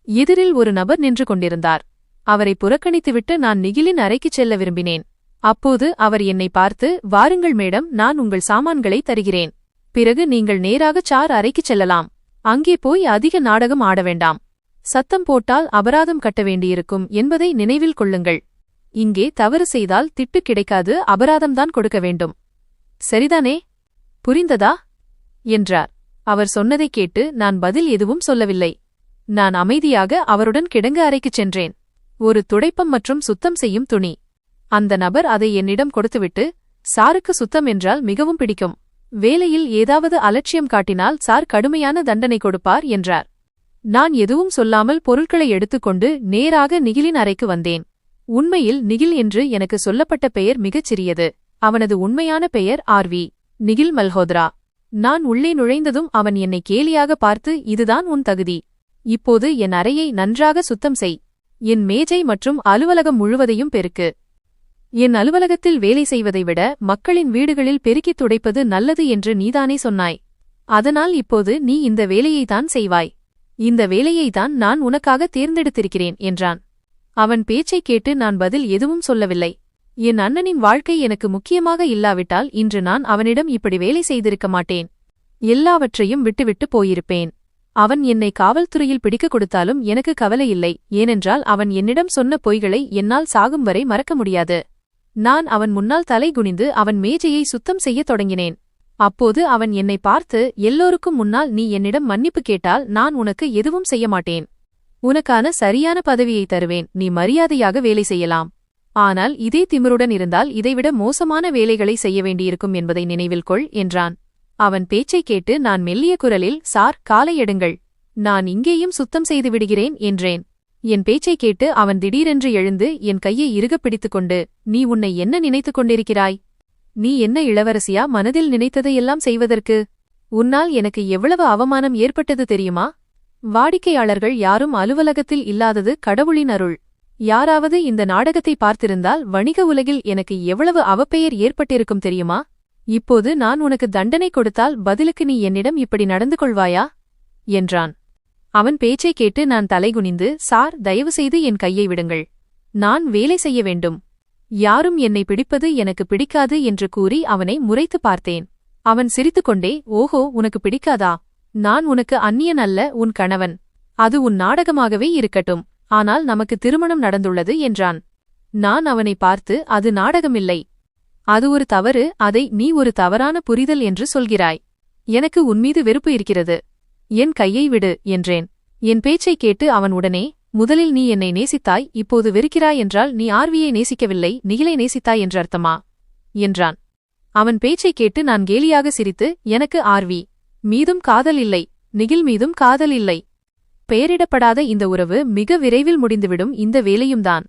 எதிரில் ஒரு நபர் நின்று கொண்டிருந்தார். அவரை புறக்கணித்துவிட்டு நான் நிகிலின் அறைக்குச் செல்ல விரும்பினேன். அப்போது அவர் என்னை பார்த்து, வாருங்கள் மேடம், நான் உங்கள் சாமான்களை தருகிறேன். பிறகு நீங்கள் நேராக சார் அறைக்குச் செல்லலாம். அங்கே போய் அதிக நாடகம் ஆட வேண்டாம். சத்தம் போட்டால் அபராதம் கட்ட வேண்டியிருக்கும் என்பதை நினைவில் கொள்ளுங்கள். இங்கே தவறு செய்தால் திட்டு கிடைக்காது, அபராதம்தான் கொடுக்க வேண்டும். சரிதானே? புரிந்ததா என்றார். அவர் சொன்னதைக் கேட்டு நான் பதில் எதுவும் சொல்லவில்லை. நான் அமைதியாக அவருடன் கிடங்கு அறைக்குச் சென்றேன். ஒரு துடைப்பம் மற்றும் சுத்தம் செய்யும் துணி. அந்த நபர் அதை என்னிடம் கொடுத்துவிட்டு, சாருக்கு சுத்தம் என்றால் மிகவும் பிடிக்கும். வேலையில் ஏதாவது அலட்சியம் காட்டினால் சார் கடுமையான தண்டனை கொடுப்பார் என்றார். நான் எதுவும் சொல்லாமல் பொருட்களை எடுத்துக்கொண்டு நேராக நிகிலின் அறைக்கு வந்தேன். உண்மையில் நிகில் என்று எனக்கு சொல்லப்பட்ட பெயர் மிகச் சிறியது. அவனது உண்மையான பெயர் ஆர்வி நிகில் மல்ஹோத்ரா. நான் உள்ளே நுழைந்ததும் அவன் என்னை கேலியாக பார்த்து, இதுதான் உன் தகுதி. இப்போது என் அறையை நன்றாக சுத்தம் செய். என் மேஜை மற்றும் அலுவலகம் முழுவதையும் பெருக்கு. என் அலுவலகத்தில் வேலை செய்வதை விட மக்களின் வீடுகளில் பெருக்கித் துடைப்பது நல்லது என்று நீதானே சொன்னாய். அதனால் இப்போது நீ இந்த வேலையைத்தான் செய்வாய். இந்த வேலையைத்தான் நான் உனக்காக தேர்ந்தெடுத்திருக்கிறேன் என்றான். அவன் பேச்சைக் கேட்டு நான் பதில் எதுவும் சொல்லவில்லை. என் அண்ணனின் வாழ்க்கை எனக்கு முக்கியமாக இல்லாவிட்டால் இன்று நான் அவனிடம் இப்படி வேலை செய்திருக்க மாட்டேன். எல்லாவற்றையும் விட்டுவிட்டு போயிருப்பேன். அவன் என்னை காவல்துறையில் பிடிக்கக் கொடுத்தாலும் எனக்கு கவலை இல்லை. ஏனென்றால் அவன் என்னிடம் சொன்ன பொய்களை என்னால் சாகும் வரை மறக்க முடியாது. நான் அவன் முன்னால் தலை குனிந்து அவன் மேஜையை சுத்தம் செய்யத் தொடங்கினேன். அப்போது அவன் என்னை பார்த்து, எல்லோருக்கும் முன்னால் நீ என்னிடம் மன்னிப்பு கேட்டால் நான் உனக்கு எதுவும் செய்ய மாட்டேன். உனக்கான சரியான பதவியை தருவேன். நீ மரியாதையாக வேலை செய்யலாம். ஆனால் இதே திமிருடன் இருந்தால் இதைவிட மோசமான வேலைகளை செய்ய வேண்டியிருக்கும் என்பதை நினைவில் கொள் என்றான். அவன் பேச்சைக் கேட்டு நான் மெல்லிய குரலில், சார், காலை எடுங்கள். நான் இங்கேயும் சுத்தம் செய்து விடுகிறேன் என்றேன். என் பேச்சைக் கேட்டு அவன் திடீரென்று எழுந்து என் கையை இறுகப் பிடித்துக்கொண்டு, நீ உன்னை என்ன நினைத்துக் கொண்டிருக்கிறாய்? நீ என்ன இளவரசியா மனதில் நினைத்ததையெல்லாம் செய்வதற்கு? உன்னால் எனக்கு எவ்வளவு அவமானம் ஏற்பட்டது தெரியுமா? வாடிக்கையாளர்கள் யாரும் அலுவலகத்தில் இல்லாதது கடவுளின் அருள். யாராவது இந்த நாடகத்தை பார்த்திருந்தால் வணிக உலகில் எனக்கு எவ்வளவு அவப்பெயர் ஏற்பட்டிருக்கும் தெரியுமா? இப்போது நான் உனக்கு தண்டனை கொடுத்தால் பதிலுக்கு நீ என்னிடம் இப்படி நடந்து கொள்வாயா என்றான். அவன் பேச்சைக் கேட்டு நான் தலைகுனிந்து, சார், தயவுசெய்து என் கையை விடுங்கள். நான் வேலை செய்ய வேண்டும். யாரும் என்னை பிடிப்பது எனக்கு பிடிக்காது என்று கூறி அவனை முறைத்து பார்த்தேன். அவன் சிரித்துக்கொண்டே, ஓஹோ, உனக்கு பிடிக்காதா? நான் உனக்கு அந்நியன் அல்ல, உன் கணவன். அது உன் நாடகமாகவே இருக்கட்டும். ஆனால் நமக்கு திருமணம் நடந்துள்ளது என்றான். நான் அவனை பார்த்து, அது நாடகமில்லை. அது ஒரு தவறு. அதை நீ ஒரு தவறான புரிதல் என்று சொல்கிறாய். எனக்கு உன்மீது வெறுப்பு இருக்கிறது. என் கையை விடு என்றேன். என் பேச்சைக் கேட்டு அவன் உடனே, முதலில் நீ என்னை நேசித்தாய், இப்போது வெறுக்கிறாய் என்றால் நீ ஆர்வியை நேசிக்கவில்லை, நிகிலை நேசித்தாய் என்று அர்த்தமா என்றான். அவன் பேச்சைக் கேட்டு நான் கேலியாக சிரித்து, எனக்கு ஆர்வி மீதும் காதல் இல்லை, நிகில் மீதும் காதல் இல்லை. பெயரிடப்படாத இந்த உறவு மிக விரைவில் முடிந்துவிடும், இந்த வேலையும்தான்.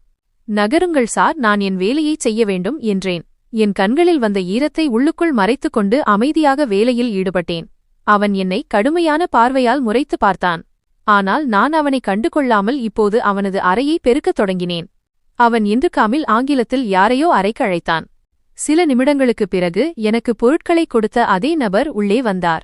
நகருங்கள் சார், நான் என் வேலையைச் செய்ய வேண்டும் என்றேன். என் கண்களில் வந்த ஈரத்தை உள்ளுக்குள் மறைத்துக் கொண்டு அமைதியாக வேலையில் ஈடுபட்டேன். அவன் என்னை கடுமையான பார்வையால் முறைத்து பார்த்தான். ஆனால் நான் அவனை கண்டுகொள்ளாமல் இப்போது அவனது அறையை பெருக்கத் தொடங்கினேன். அவன் இன்றுகாமில் ஆங்கிலத்தில் யாரையோ அறைக்கு அழைத்தான். சில நிமிடங்களுக்குப் பிறகு எனக்கு பொருட்களை கொடுத்த அதே நபர் உள்ளே வந்தார்.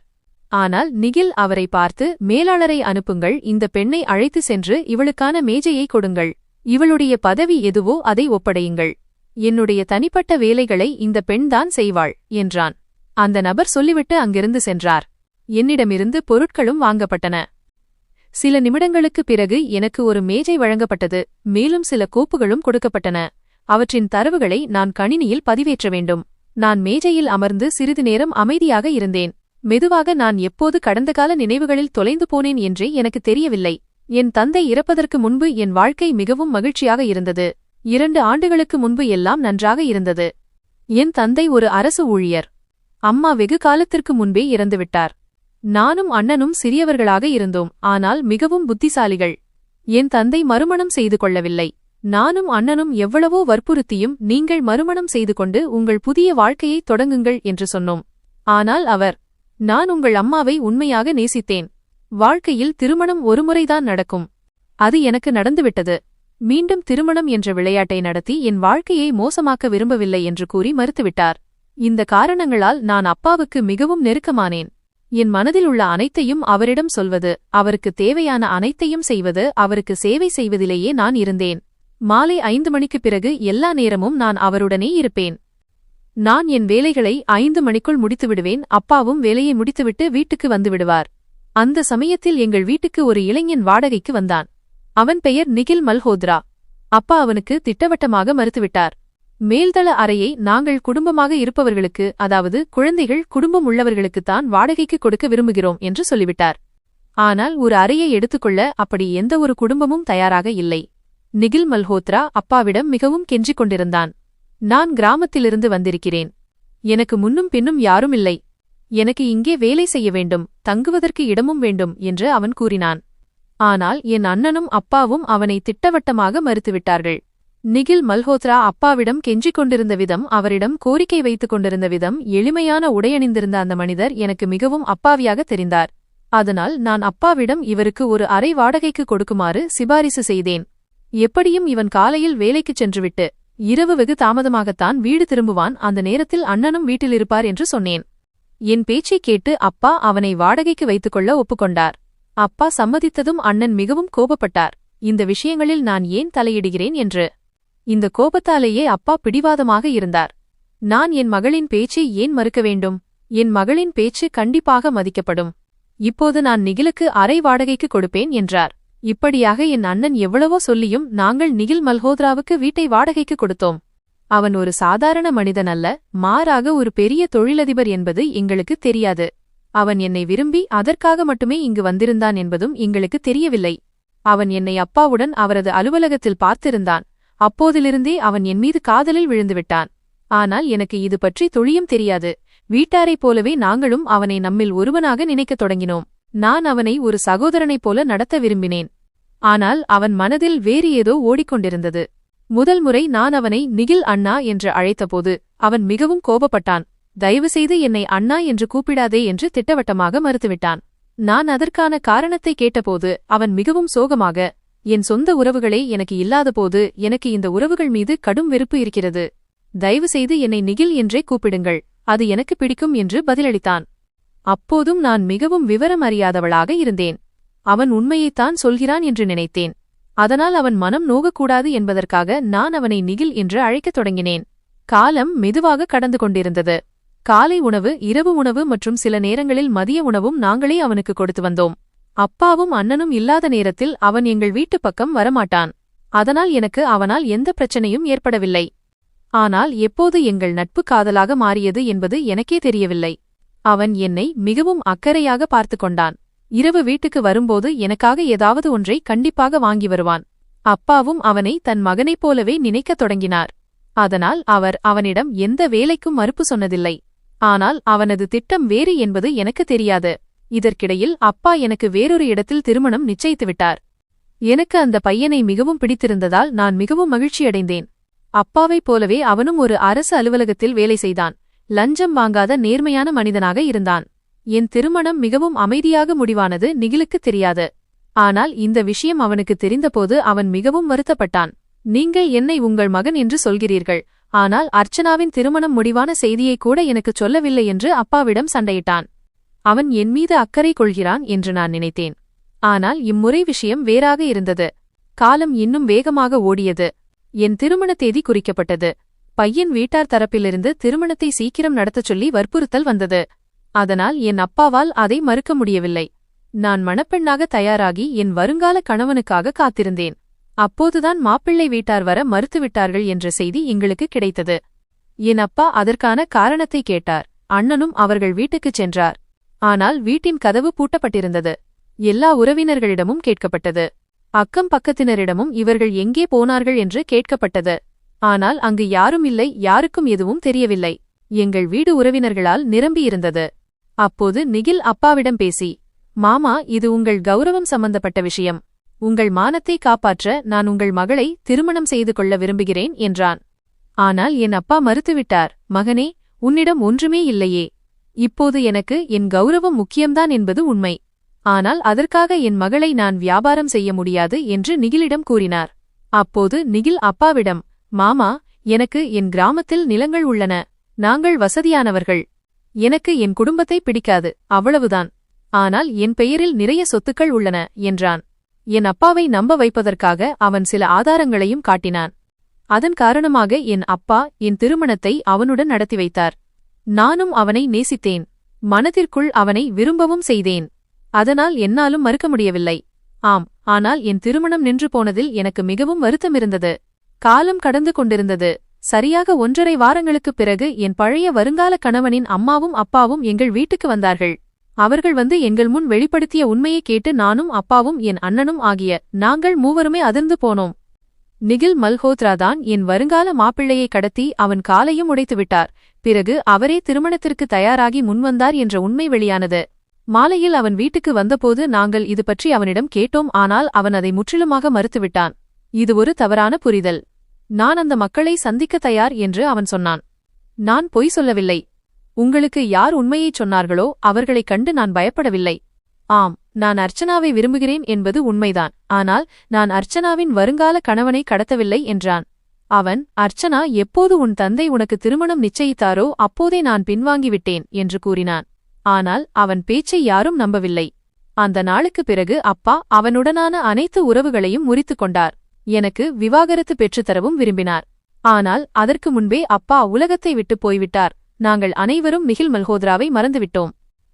ஆனால் நிகில் அவரை பார்த்து, மேலாளரை அனுப்புங்கள், இந்த பெண்ணை அழைத்து சென்று இவளுக்கான மேஜையை கொடுங்கள், இவளுடைய பதவி எதுவோ அதை ஒப்படையுங்கள், என்னுடைய தனிப்பட்ட வேலைகளை இந்த பெண்தான் செய்வாள் என்றான். அந்த நபர் சொல்லிவிட்டு அங்கிருந்து சென்றார். என்னிடமிருந்து பொருட்களும் வாங்கப்பட்டன. சில நிமிடங்களுக்குப் பிறகு எனக்கு ஒரு மேஜை வழங்கப்பட்டது. மேலும் சில கோப்புகளும் கொடுக்கப்பட்டன. அவற்றின் தரவுகளை நான் கணினியில் பதிவேற்ற வேண்டும். நான் மேஜையில் அமர்ந்து சிறிது நேரம் அமைதியாக இருந்தேன். மெதுவாக நான் எப்போது கடந்தகால நினைவுகளில் தொலைந்து போனேன் என்றே எனக்கு தெரியவில்லை. என் தந்தை இறப்பதற்கு முன்பு என் வாழ்க்கை மிகவும் மகிழ்ச்சியாக இருந்தது. 2 ஆண்டுகளுக்கு முன்பு எல்லாம் நன்றாக இருந்தது. என் தந்தை ஒரு அரசு ஊழியர். அம்மா வெகு காலத்திற்கு முன்பே இறந்துவிட்டார். நானும் அண்ணனும் சிறியவர்களாக இருந்தோம், ஆனால் மிகவும் புத்திசாலிகள். என் தந்தை மறுமணம் செய்து கொள்ளவில்லை. நானும் அண்ணனும் எவ்வளவோ வற்புறுத்தியும், நீங்கள் மறுமணம் செய்து கொண்டு உங்கள் புதிய வாழ்க்கையை தொடங்குங்கள் என்று சொன்னோம். ஆனால் அவர், நான் உங்கள் அம்மாவை உண்மையாக நேசித்தேன். வாழ்க்கையில் திருமணம் ஒருமுறைதான் நடக்கும். அது எனக்கு நடந்துவிட்டது. மீண்டும் திருமணம் என்ற விளையாட்டை நடத்தி என் வாழ்க்கையை மோசமாக்க விரும்பவில்லை என்று கூறி மறுத்துவிட்டார். இந்த காரணங்களால் நான் அப்பாவுக்கு மிகவும் நெருக்கமானேன். என் மனதில் உள்ள அனைத்தையும் அவரிடம் சொல்வது, அவருக்கு தேவையான அனைத்தையும் செய்வது, அவருக்கு சேவை செய்வதிலேயே நான் இருந்தேன். மாலை 5 மணிக்குப் பிறகு எல்லா நேரமும் நான் அவருடனே இருப்பேன். நான் என் வேலைகளை 5 மணிக்குள் முடித்துவிடுவேன். அப்பாவும் வேலையை முடித்துவிட்டு வீட்டுக்கு வந்துவிடுவார். அந்த சமயத்தில் எங்கள் வீட்டுக்கு ஒரு இளைஞன் வாடகைக்கு வந்தான். அவன் பெயர் நிகில் மல்ஹோத்ரா. அப்பா அவனுக்கு திட்டவட்டமாக மறுத்துவிட்டார். மேல்தள அறையை நாங்கள் குடும்பமாக இருப்பவர்களுக்கு, அதாவது குழந்தைகள் குடும்பம் உள்ளவர்களுக்குத்தான் வாடகைக்கு கொடுக்க விரும்புகிறோம் என்று சொல்லிவிட்டார். ஆனால் ஒரு அறையை எடுத்துக்கொள்ள அப்படி எந்த ஒரு குடும்பமும் தயாராக இல்லை. நிகில் மல்ஹோத்ரா அப்பாவிடம் மிகவும் கெஞ்சிக் கொண்டிருந்தான். நான் கிராமத்திலிருந்து வந்திருக்கிறேன். எனக்கு முன்னும் பின்னும் யாரும் இல்லை. எனக்கு இங்கே வேலை செய்ய வேண்டும், தங்குவதற்கு இடமும் வேண்டும் என்று அவன் கூறினான். ஆனால் என் அண்ணனும் அப்பாவும் அவனை திட்டவட்டமாக மறுத்துவிட்டார்கள். நிகில் மல்ஹோத்ரா அப்பாவிடம் கெஞ்சிக் கொண்டிருந்த விதம், அவரிடம் கோரிக்கை வைத்துக் கொண்டிருந்த விதம், எளிமையான உடையணிந்திருந்த அந்த மனிதர் எனக்கு மிகவும் அப்பாவியாக தெரிந்தார். அதனால் நான் அப்பாவிடம் இவருக்கு ஒரு அறை வாடகைக்கு கொடுக்குமாறு சிபாரிசு செய்தேன். எப்படியும் இவன் காலையில் வேலைக்குச் சென்றுவிட்டு இரவு வெகு தாமதமாகத்தான் வீடு திரும்புவான், அந்த நேரத்தில் அண்ணனும் வீட்டிலிருப்பார் என்று சொன்னேன். என் பேச்சைக் கேட்டு அப்பா அவனை வாடகைக்கு வைத்துக்கொள்ள ஒப்புக்கொண்டார். அப்பா சம்மதித்ததும் அண்ணன் மிகவும் கோபப்பட்டார். இந்த விஷயங்களில் நான் ஏன் தலையிடுகிறேன் என்று. இந்த கோபத்தாலேயே அப்பா பிடிவாதமாக இருந்தார். நான் என் மகளின் பேச்சை ஏன் மறுக்க வேண்டும்? என் மகளின் பேச்சு கண்டிப்பாக மதிக்கப்படும். இப்போது நான் நிகிலுக்கு அறை வாடகைக்கு கொடுப்பேன் என்றார். இப்படியாக என் அண்ணன் எவ்வளவோ சொல்லியும் நாங்கள் நிகில் மல்ஹோத்ராவுக்கு வீட்டை வாடகைக்கு கொடுத்தோம். அவன் ஒரு சாதாரண மனிதன் அல்ல, மாறாக ஒரு பெரிய தொழிலதிபர் என்பது எங்களுக்கு தெரியாது. அவன் என்னை விரும்பி அதற்காக மட்டுமே இங்கு வந்திருந்தான் என்பதும் எங்களுக்கு தெரியவில்லை. அவன் என்னை அப்பாவுடன் அவரது அலுவலகத்தில் பார்த்திருந்தான். அப்போதிலிருந்தே அவன் என் மீது காதலில் விழுந்துவிட்டான். ஆனால் எனக்கு இது பற்றி துளியும் தெரியாது. வீட்டாரைப் போலவே நாங்களும் அவனை நம்மில் ஒருவனாக நினைக்கத் தொடங்கினோம். நான் அவனை ஒரு சகோதரனைப் போல நடத்த விரும்பினேன். ஆனால் அவன் மனதில் வேறு ஏதோ ஓடிக்கொண்டிருந்தது. முதல் முறை நான் அவனை நிகில் அண்ணா என்று அழைத்தபோது அவன் மிகவும் கோபப்பட்டான். தயவுசெய்து என்னை அண்ணா என்று கூப்பிடாதே என்று திட்டவட்டமாக மறுத்துவிட்டான். நான் அதற்கான காரணத்தை கேட்டபோது அவன் மிகவும் சோகமாக, என் சொந்த உறவுகளே எனக்கு இல்லாதபோது எனக்கு இந்த உறவுகள் மீது கடும் வெறுப்பு இருக்கிறது. தயவுசெய்து என்னை நிகில் என்றே கூப்பிடுங்கள், அது எனக்கு பிடிக்கும் என்று பதிலளித்தான். அப்போதும் நான் மிகவும் விவரம் அறியாதவளாக இருந்தேன். அவன் உண்மையைத்தான் சொல்கிறான் என்று நினைத்தேன். அதனால் அவன் மனம் நோகக்கூடாது என்பதற்காக நான் அவனை நிகில் என்று அழைக்கத் தொடங்கினேன். காலம் மெதுவாக கடந்து கொண்டிருந்தது. காலை உணவு, இரவு உணவு மற்றும் சில நேரங்களில் மதிய உணவும் நாங்களே அவனுக்கு கொடுத்து வந்தோம். அப்பாவும் அண்ணனும் இல்லாத நேரத்தில் அவன் எங்கள் வீட்டுப் பக்கம் வரமாட்டான். அதனால் எனக்கு அவனால் எந்த பிரச்சனையும் ஏற்படவில்லை. ஆனால் எப்போது எங்கள் நட்பு காதலாக மாறியது என்பது எனக்கே தெரியவில்லை. அவன் என்னை மிகவும் அக்கறையாக பார்த்து கொண்டான். இரவு வீட்டுக்கு வரும்போது எனக்காக ஏதாவது ஒன்றை கண்டிப்பாக வாங்கி வருவான். அப்பாவும் அவனை தன் மகனைப் போலவே நினைக்கத் தொடங்கினார். அதனால் அவர் அவனிடம் எந்த வேலைக்கும் மறுப்பு சொன்னதில்லை. ஆனால் அவனது திட்டம் வேறு என்பது எனக்கு தெரியாது. இதற்கிடையில் அப்பா எனக்கு வேறொரு இடத்தில் திருமணம் நிச்சயித்துவிட்டார். எனக்கு அந்த பையனை மிகவும் பிடித்திருந்ததால் நான் மிகவும் மகிழ்ச்சியடைந்தேன். அப்பாவைப் போலவே அவனும் ஒரு அரசு அலுவலகத்தில் வேலை செய்தான். லஞ்சம் வாங்காத நேர்மையான மனிதனாக இருந்தான். என் திருமணம் மிகவும் அமைதியாக முடிவானது நிகிலுக்குத் தெரியாது. ஆனால் இந்த விஷயம் அவனுக்கு தெரிந்தபோது அவன் மிகவும் வருத்தப்பட்டான். நீங்கள் என்னை உங்கள் மகன் என்று சொல்கிறீர்கள், ஆனால் அர்ச்சனாவின் திருமணம் முடிவான செய்தியை கூட எனக்குச் சொல்லவில்லை என்று அப்பாவிடம் சண்டையிட்டான். அவன் என் மீது அக்கறை கொள்கிறான் என்று நான் நினைத்தேன். ஆனால் இம்முறை விஷயம் வேறாக இருந்தது. காலம் இன்னும் வேகமாக ஓடியது. என் திருமண தேதி குறிக்கப்பட்டது. பையன் வீட்டார் தரப்பிலிருந்து திருமணத்தை சீக்கிரம் நடத்தச் சொல்லி வற்புறுத்தல் வந்தது. அதனால் என் அப்பாவால் அதை மறுக்க முடியவில்லை. நான் மணப்பெண்ணாக தயாராகி என் வருங்கால கணவனுக்காக காத்திருந்தேன். அப்போதுதான் மாப்பிள்ளை வீட்டார் வர மறுத்துவிட்டார்கள் என்ற செய்தி எங்களுக்கு கிடைத்தது. என் அப்பா அதற்கான காரணத்தை கேட்டார். அண்ணனும் அவர்கள் வீட்டுக்குச் சென்றார். ஆனால் வீட்டின் கதவு பூட்டப்பட்டிருந்தது. எல்லா உறவினர்களிடமும் கேட்கப்பட்டது. அக்கம் பக்கத்தினரிடமும் இவர்கள் எங்கே போனார்கள் என்று கேட்கப்பட்டது. ஆனால் அங்கு யாரும் இல்லை, யாருக்கும் எதுவும் தெரியவில்லை. எங்கள் வீடு உறவினர்களால் நிரம்பியிருந்தது. அப்போது நிகில் அப்பாவிடம் பேசி, மாமா, இது உங்கள் கௌரவம் சம்பந்தப்பட்ட விஷயம். உங்கள் மானத்தை காப்பாற்ற நான் உங்கள் மகளை திருமணம் செய்து கொள்ள விரும்புகிறேன் என்றான். ஆனால் என் அப்பா மறுத்துவிட்டார். மகனே, உன்னிடம் ஒன்றுமே இல்லையே. இப்போது எனக்கு என் கௌரவம் முக்கியம்தான் என்பது உண்மை. ஆனால் அதற்காக என் மகளை நான் வியாபாரம் செய்ய முடியாது என்று நிகிலிடம் கூறினார். அப்போது நிகில் அப்பாவிடம், மாமா, எனக்கு என் கிராமத்தில் நிலங்கள் உள்ளன. நாங்கள் வசதியானவர்கள். எனக்கு என் குடும்பத்தை பிடிக்காது, அவ்வளவுதான். ஆனால் என் பெயரில் நிறைய சொத்துக்கள் உள்ளன என்றான். என் அப்பாவை நம்ப வைப்பதற்காக அவன் சில ஆதாரங்களையும் காட்டினான். அதன் காரணமாக என் அப்பா என் திருமணத்தை அவனுடன் நடத்தி வைத்தார். நானும் அவனை நேசித்தேன். மனதிற்குள் அவனை விரும்பவும் செய்தேன். அதனால் என்னாலும் மறுக்க முடியவில்லை. ஆம், ஆனால் என் திருமணம் நின்று போனதில் எனக்கு மிகவும் வருத்தமிருந்தது. காலம் கடந்து கொண்டிருந்தது. சரியாக 1.5 வாரங்களுக்குப் பிறகு என் பழைய வருங்கால கணவனின் அம்மாவும் அப்பாவும் எங்கள் வீட்டுக்கு வந்தார்கள். அவர்கள் வந்து எங்கள் முன் வெளிப்படுத்திய உண்மையை கேட்டு நானும் அப்பாவும் என் அண்ணனும் ஆகிய நாங்கள் மூவருமே அதிர்ந்து போனோம். நிகில் மல்ஹோத்ரா தான் என் வருங்கால மாப்பிள்ளையை கடத்தி அவன் காலையும் உடைத்துவிட்டார். பிறகு அவரே திருமணத்திற்கு தயாராகி முன்வந்தார் என்ற உண்மை வெளியானது. மாலையில் அவன் வீட்டுக்கு வந்தபோது நாங்கள் இது பற்றி அவனிடம் கேட்டோம். ஆனால் அவன் அதை முற்றிலுமாக மறுத்துவிட்டான். இது ஒரு தவறான புரிதல். நான் அந்த மக்களை சந்திக்க தயார் என்று அவன் சொன்னான். நான் பொய் சொல்லவில்லை. உங்களுக்கு யார் உண்மையைச் சொன்னார்களோ அவர்களைக் கண்டு நான் பயப்படவில்லை. ஆம், நான் அர்ச்சனாவை விரும்புகிறேன் என்பது உண்மைதான். ஆனால் நான் அர்ச்சனாவின் வருங்கால கணவனை கடத்தவில்லை என்றான். அவன், அர்ச்சனா எப்போது உன் தந்தை உனக்கு திருமணம் நிச்சயித்தாரோ அப்போதே நான் பின்வாங்கிவிட்டேன் என்று கூறினான். ஆனால் அவன் பேச்சை யாரும் நம்பவில்லை. அந்த நாளுக்குப் பிறகு அப்பா அவனுடனான அனைத்து உறவுகளையும் முறித்துக் கொண்டார். எனக்கு விவாகரத்து பெற்றுத்தரவும் விரும்பினார். ஆனால் அதற்கு முன்பே அப்பா உலகத்தை விட்டுப் போய்விட்டார். நாங்கள் அனைவரும் நிகில் மல்ஹோத்ராவை மறந்துவிட்டோம்.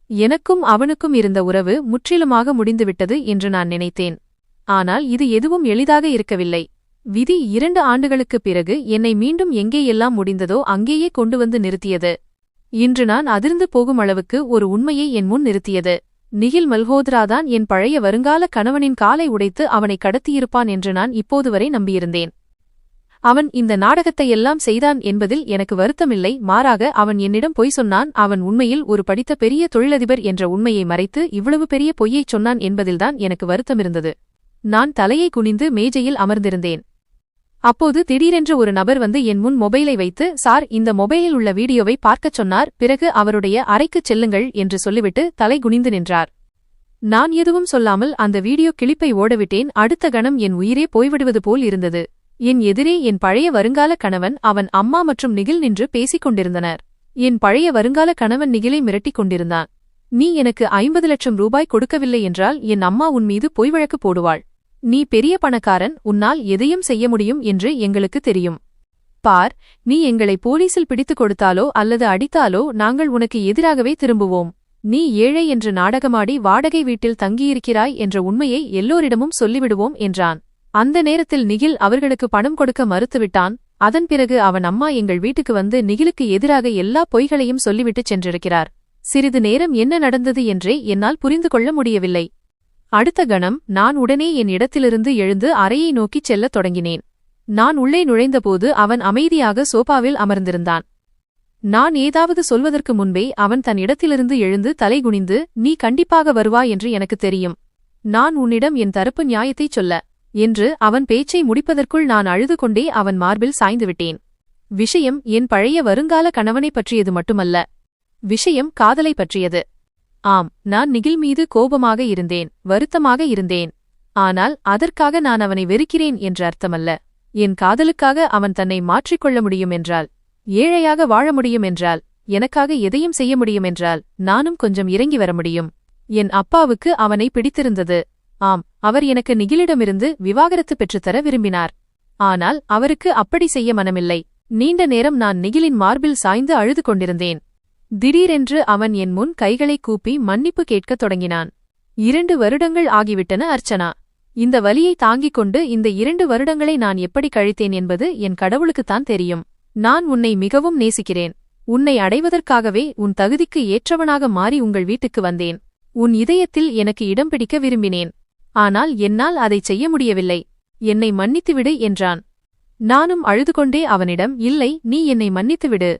எனக்கும் அவனுக்கும் இருந்த உறவு முற்றிலுமாக முடிந்துவிட்டது என்று நான் நினைத்தேன். ஆனால் இது எதுவும் எளிதாக இருக்கவில்லை. விதி 2 ஆண்டுகளுக்குப் பிறகு என்னை மீண்டும் எங்கேயெல்லாம் முடிந்ததோ அங்கேயே கொண்டு வந்து நிறுத்தியது. இன்று நான் அதிர்ந்து போகும் அளவுக்கு ஒரு உண்மையை என் முன் நிறுத்தியது. நிகில் மல்ஹோத்ராதான் என் பழைய வருங்கால கணவனின் காலை உடைத்து அவனை கடத்தியிருப்பான் என்று நான் இப்போது வரை நம்பியிருந்தேன். அவன் இந்த நாடகத்தையெல்லாம் செய்தான் என்பதில் எனக்கு வருத்தமில்லை. மாறாக அவன் என்னிடம் பொய் சொன்னான். அவன் உண்மையில் ஒரு படித்த பெரிய தொழிலதிபர் என்ற உண்மையை மறைத்து இவ்வளவு பெரிய பொய்யைச் சொன்னான் என்பதில்தான் எனக்கு வருத்தமிருந்தது. நான் தலையை குனிந்து மேஜையில் அமர்ந்திருந்தேன். அப்போது திடீரென்று ஒரு நபர் வந்து என் முன் மொபைலை வைத்து, சார், இந்த மொபைலில் உள்ள வீடியோவை பார்க்கச் சொன்னார், பிறகு அவருடைய அறைக்குச் செல்லுங்கள் என்று சொல்லிவிட்டு தலை குனிந்து நின்றார். நான் எதுவும் சொல்லாமல் அந்த வீடியோ கிளிப்பை ஓடவிட்டேன். அடுத்த கணம் என் உயிரே போய்விடுவது போல் இருந்தது. என் எதிரே என் பழைய வருங்கால கணவன், அவன் அம்மா மற்றும் நிகில் நின்று பேசிக் கொண்டிருந்தனர். என் பழைய வருங்கால கணவன் நிகிலை மிரட்டிக் கொண்டிருந்தான். நீ எனக்கு 50 லட்சம் ரூபாய் கொடுக்கவில்லை என்றால் என் அம்மா உன் மீது பொய் வழக்கு போடுவாள். நீ பெரிய பணக்காரன், உன்னால் எதையும் செய்ய முடியும் என்று எங்களுக்கு தெரியும். பார், நீ எங்களை போலீசில் பிடித்துக் கொடுத்தாலோ அல்லது அடித்தாலோ நாங்கள் உனக்கு எதிராகவே திரும்புவோம். நீ ஏழை என்று நாடகமாடி வாடகை வீட்டில் தங்கியிருக்கிறாய் என்ற உண்மையை எல்லோரிடமும் சொல்லிவிடுவோம் என்றான். அந்த நேரத்தில் நிகில் அவர்களுக்கு பணம் கொடுக்க மறுத்துவிட்டான். அதன் பிறகு அவன் அம்மா எங்கள் வீட்டுக்கு வந்து நிகிலுக்கு எதிராக எல்லா பொய்களையும் சொல்லிவிட்டுச் சென்றிருக்கிறார். சிறிது நேரம் என்ன நடந்தது என்றே என்னால் புரிந்து கொள்ள முடியவில்லை. அடுத்த கணம் நான் உடனே என் இடத்திலிருந்து எழுந்து அறையை நோக்கிச் செல்லத் தொடங்கினேன். நான் உள்ளே நுழைந்தபோது அவன் அமைதியாக சோபாவில் அமர்ந்திருந்தான். நான் ஏதாவது சொல்வதற்கு முன்பே அவன் தன் இடத்திலிருந்து எழுந்து தலைகுனிந்து, நீ கண்டிப்பாக வருவாய் என்று எனக்கு தெரியும். நான் உன்னிடம் என் தரப்பு நியாயத்தைச் சொல்ல என்று அவன் பேச்சை முடிப்பதற்குள் நான் அழுது கொண்டே அவன் மார்பில் சாய்ந்துவிட்டேன். விஷயம் என் பழைய வருங்கால கணவனைப் பற்றியது மட்டுமல்ல. விஷயம் காதலை பற்றியது. ஆம், நான் நிகில் மீது கோபமாக இருந்தேன், வருத்தமாக இருந்தேன். ஆனால் அதற்காக நான் அவனை வெறுக்கிறேன் என்று அர்த்தமல்ல. என் காதலுக்காக அவன் தன்னை மாற்றிக்கொள்ள முடியும் என்றால், ஏழையாக வாழ முடியும் என்றால், எனக்காக எதையும் செய்ய முடியும் என்றால், நானும் கொஞ்சம் இறங்கி வர முடியும். என் அப்பாவுக்கு அவனை பிடித்திருந்தது. ஆம், அவர் எனக்கு நிகிலிடமிருந்து விவாகரத்து பெற்றுத்தர விரும்பினார். ஆனால் அவருக்கு அப்படி செய்ய மனமில்லை. நீண்ட நேரம் நான் நிகிலின் மார்பில் சாய்ந்து அழுது கொண்டிருந்தேன். திடீரென்று அவன் என் முன் கைகளை கூப்பி மன்னிப்பு கேட்கத் தொடங்கினான். 2 வருடங்கள் ஆகிவிட்டன அர்ச்சனா. இந்த வலியை தாங்கிக் கொண்டு இந்த 2 வருடங்களை நான் எப்படி கழித்தேன் என்பது என் கடவுளுக்குத்தான் தெரியும். நான் உன்னை மிகவும் நேசிக்கிறேன். உன்னை அடைவதற்காகவே உன் தகுதிக்கு ஏற்றவனாக மாறி உங்கள் வீட்டுக்கு வந்தேன். உன் இதயத்தில் எனக்கு இடம் பிடிக்க விரும்பினேன். ஆனால் என்னால் அதைச் செய்ய முடியவில்லை. என்னை மன்னித்துவிடு என்றான். நானும் அழுதுகொண்டே அவனிடம், இல்லை, நீ என்னை மன்னித்துவிடு.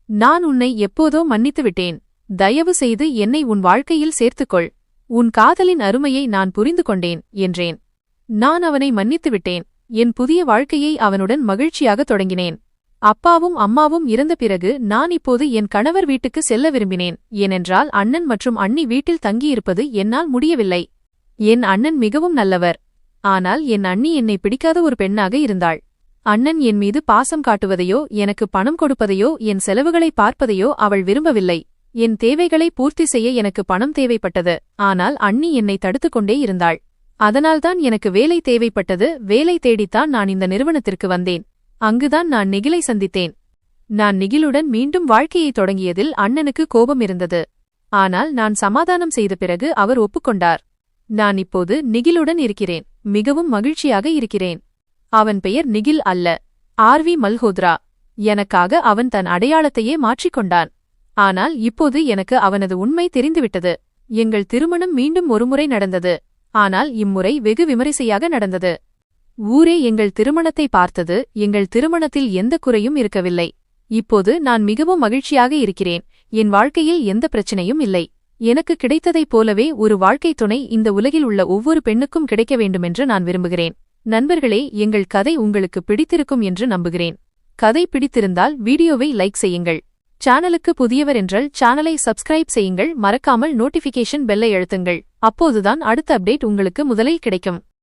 நான் உன்னை எப்போதோ மன்னித்துவிட்டேன். தயவு செய்து என்னை உன் வாழ்க்கையில் சேர்த்துக்கொள். உன் காதலின் அருமையை நான் புரிந்து கொண்டேன் என்றேன். நான் அவனை மன்னித்துவிட்டேன். என் புதிய வாழ்க்கையை அவனுடன் மகிழ்ச்சியாக தொடங்கினேன். அப்பாவும் அம்மாவும் இறந்த பிறகு நான் இப்போது என் கணவர் வீட்டுக்கு செல்ல விரும்பினேன். ஏனென்றால் அண்ணன் மற்றும் அண்ணி வீட்டில் தங்கியிருப்பது என்னால் முடியவில்லை. என் அண்ணன் மிகவும் நல்லவர். ஆனால் என் அண்ணி என்னை பிடிக்காத ஒரு பெண்ணாக இருந்தாள். அண்ணன் என் மீது பாசம் காட்டுவதையோ, எனக்கு பணம் கொடுப்பதையோ, என் செலவுகளை பார்ப்பதையோ அவள் விரும்பவில்லை. என் தேவைகளை பூர்த்தி செய்ய எனக்கு பணம் தேவைப்பட்டது. ஆனால் அண்ணி என்னை தடுத்துக்கொண்டே இருந்தாள். அதனால்தான் எனக்கு வேலை தேவைப்பட்டது. வேலை தேடித்தான் நான் இந்த நிறுவனத்திற்கு வந்தேன். அங்குதான் நான் நிகிலை சந்தித்தேன். நான் நிகிலுடன் மீண்டும் வாழ்க்கையை தொடங்கியதில் அண்ணனுக்கு கோபம் இருந்தது. ஆனால் நான் சமாதானம் செய்த பிறகு அவர் ஒப்புக்கொண்டார். நான் இப்போது நிகிலுடன் இருக்கிறேன். மிகவும் மகிழ்ச்சியாக இருக்கிறேன். அவன் பெயர் நிகில் அல்ல, ஆர்வி மல்ஹோத்ரா. எனக்காக அவன் தன் அடையாளத்தையே மாற்றிக்கொண்டான். ஆனால் இப்போது எனக்கு அவனது உண்மை தெரிந்துவிட்டது. எங்கள் திருமணம் மீண்டும் ஒருமுறை நடந்தது. ஆனால் இம்முறை வெகு விமரிசையாக நடந்தது. ஊரே எங்கள் திருமணத்தை பார்த்தது. எங்கள் திருமணத்தில் எந்த குறையும் இருக்கவில்லை. இப்போது நான் மிகவும் மகிழ்ச்சியாக இருக்கிறேன். என் வாழ்க்கையில் எந்த பிரச்சனையும் இல்லை. எனக்கு கிடைத்ததைப் போலவே ஒரு வாழ்க்கை துணை இந்த உலகில் உள்ள ஒவ்வொரு பெண்ணுக்கும் கிடைக்க வேண்டுமென்று நான் விரும்புகிறேன். நண்பர்களே, எங்கள் கதை உங்களுக்கு பிடித்திருக்கும் என்று நம்புகிறேன். கதை பிடித்திருந்தால் வீடியோவை லைக் செய்யுங்கள். சேனலுக்கு புதியவர் என்றால் சேனலை சப்ஸ்கிரைப் செய்யுங்கள். மறக்காமல் நோட்டிஃபிகேஷன் பெல்லை அழுத்துங்கள். அப்போதுதான் அடுத்த அப்டேட் உங்களுக்கு முதலில் கிடைக்கும்.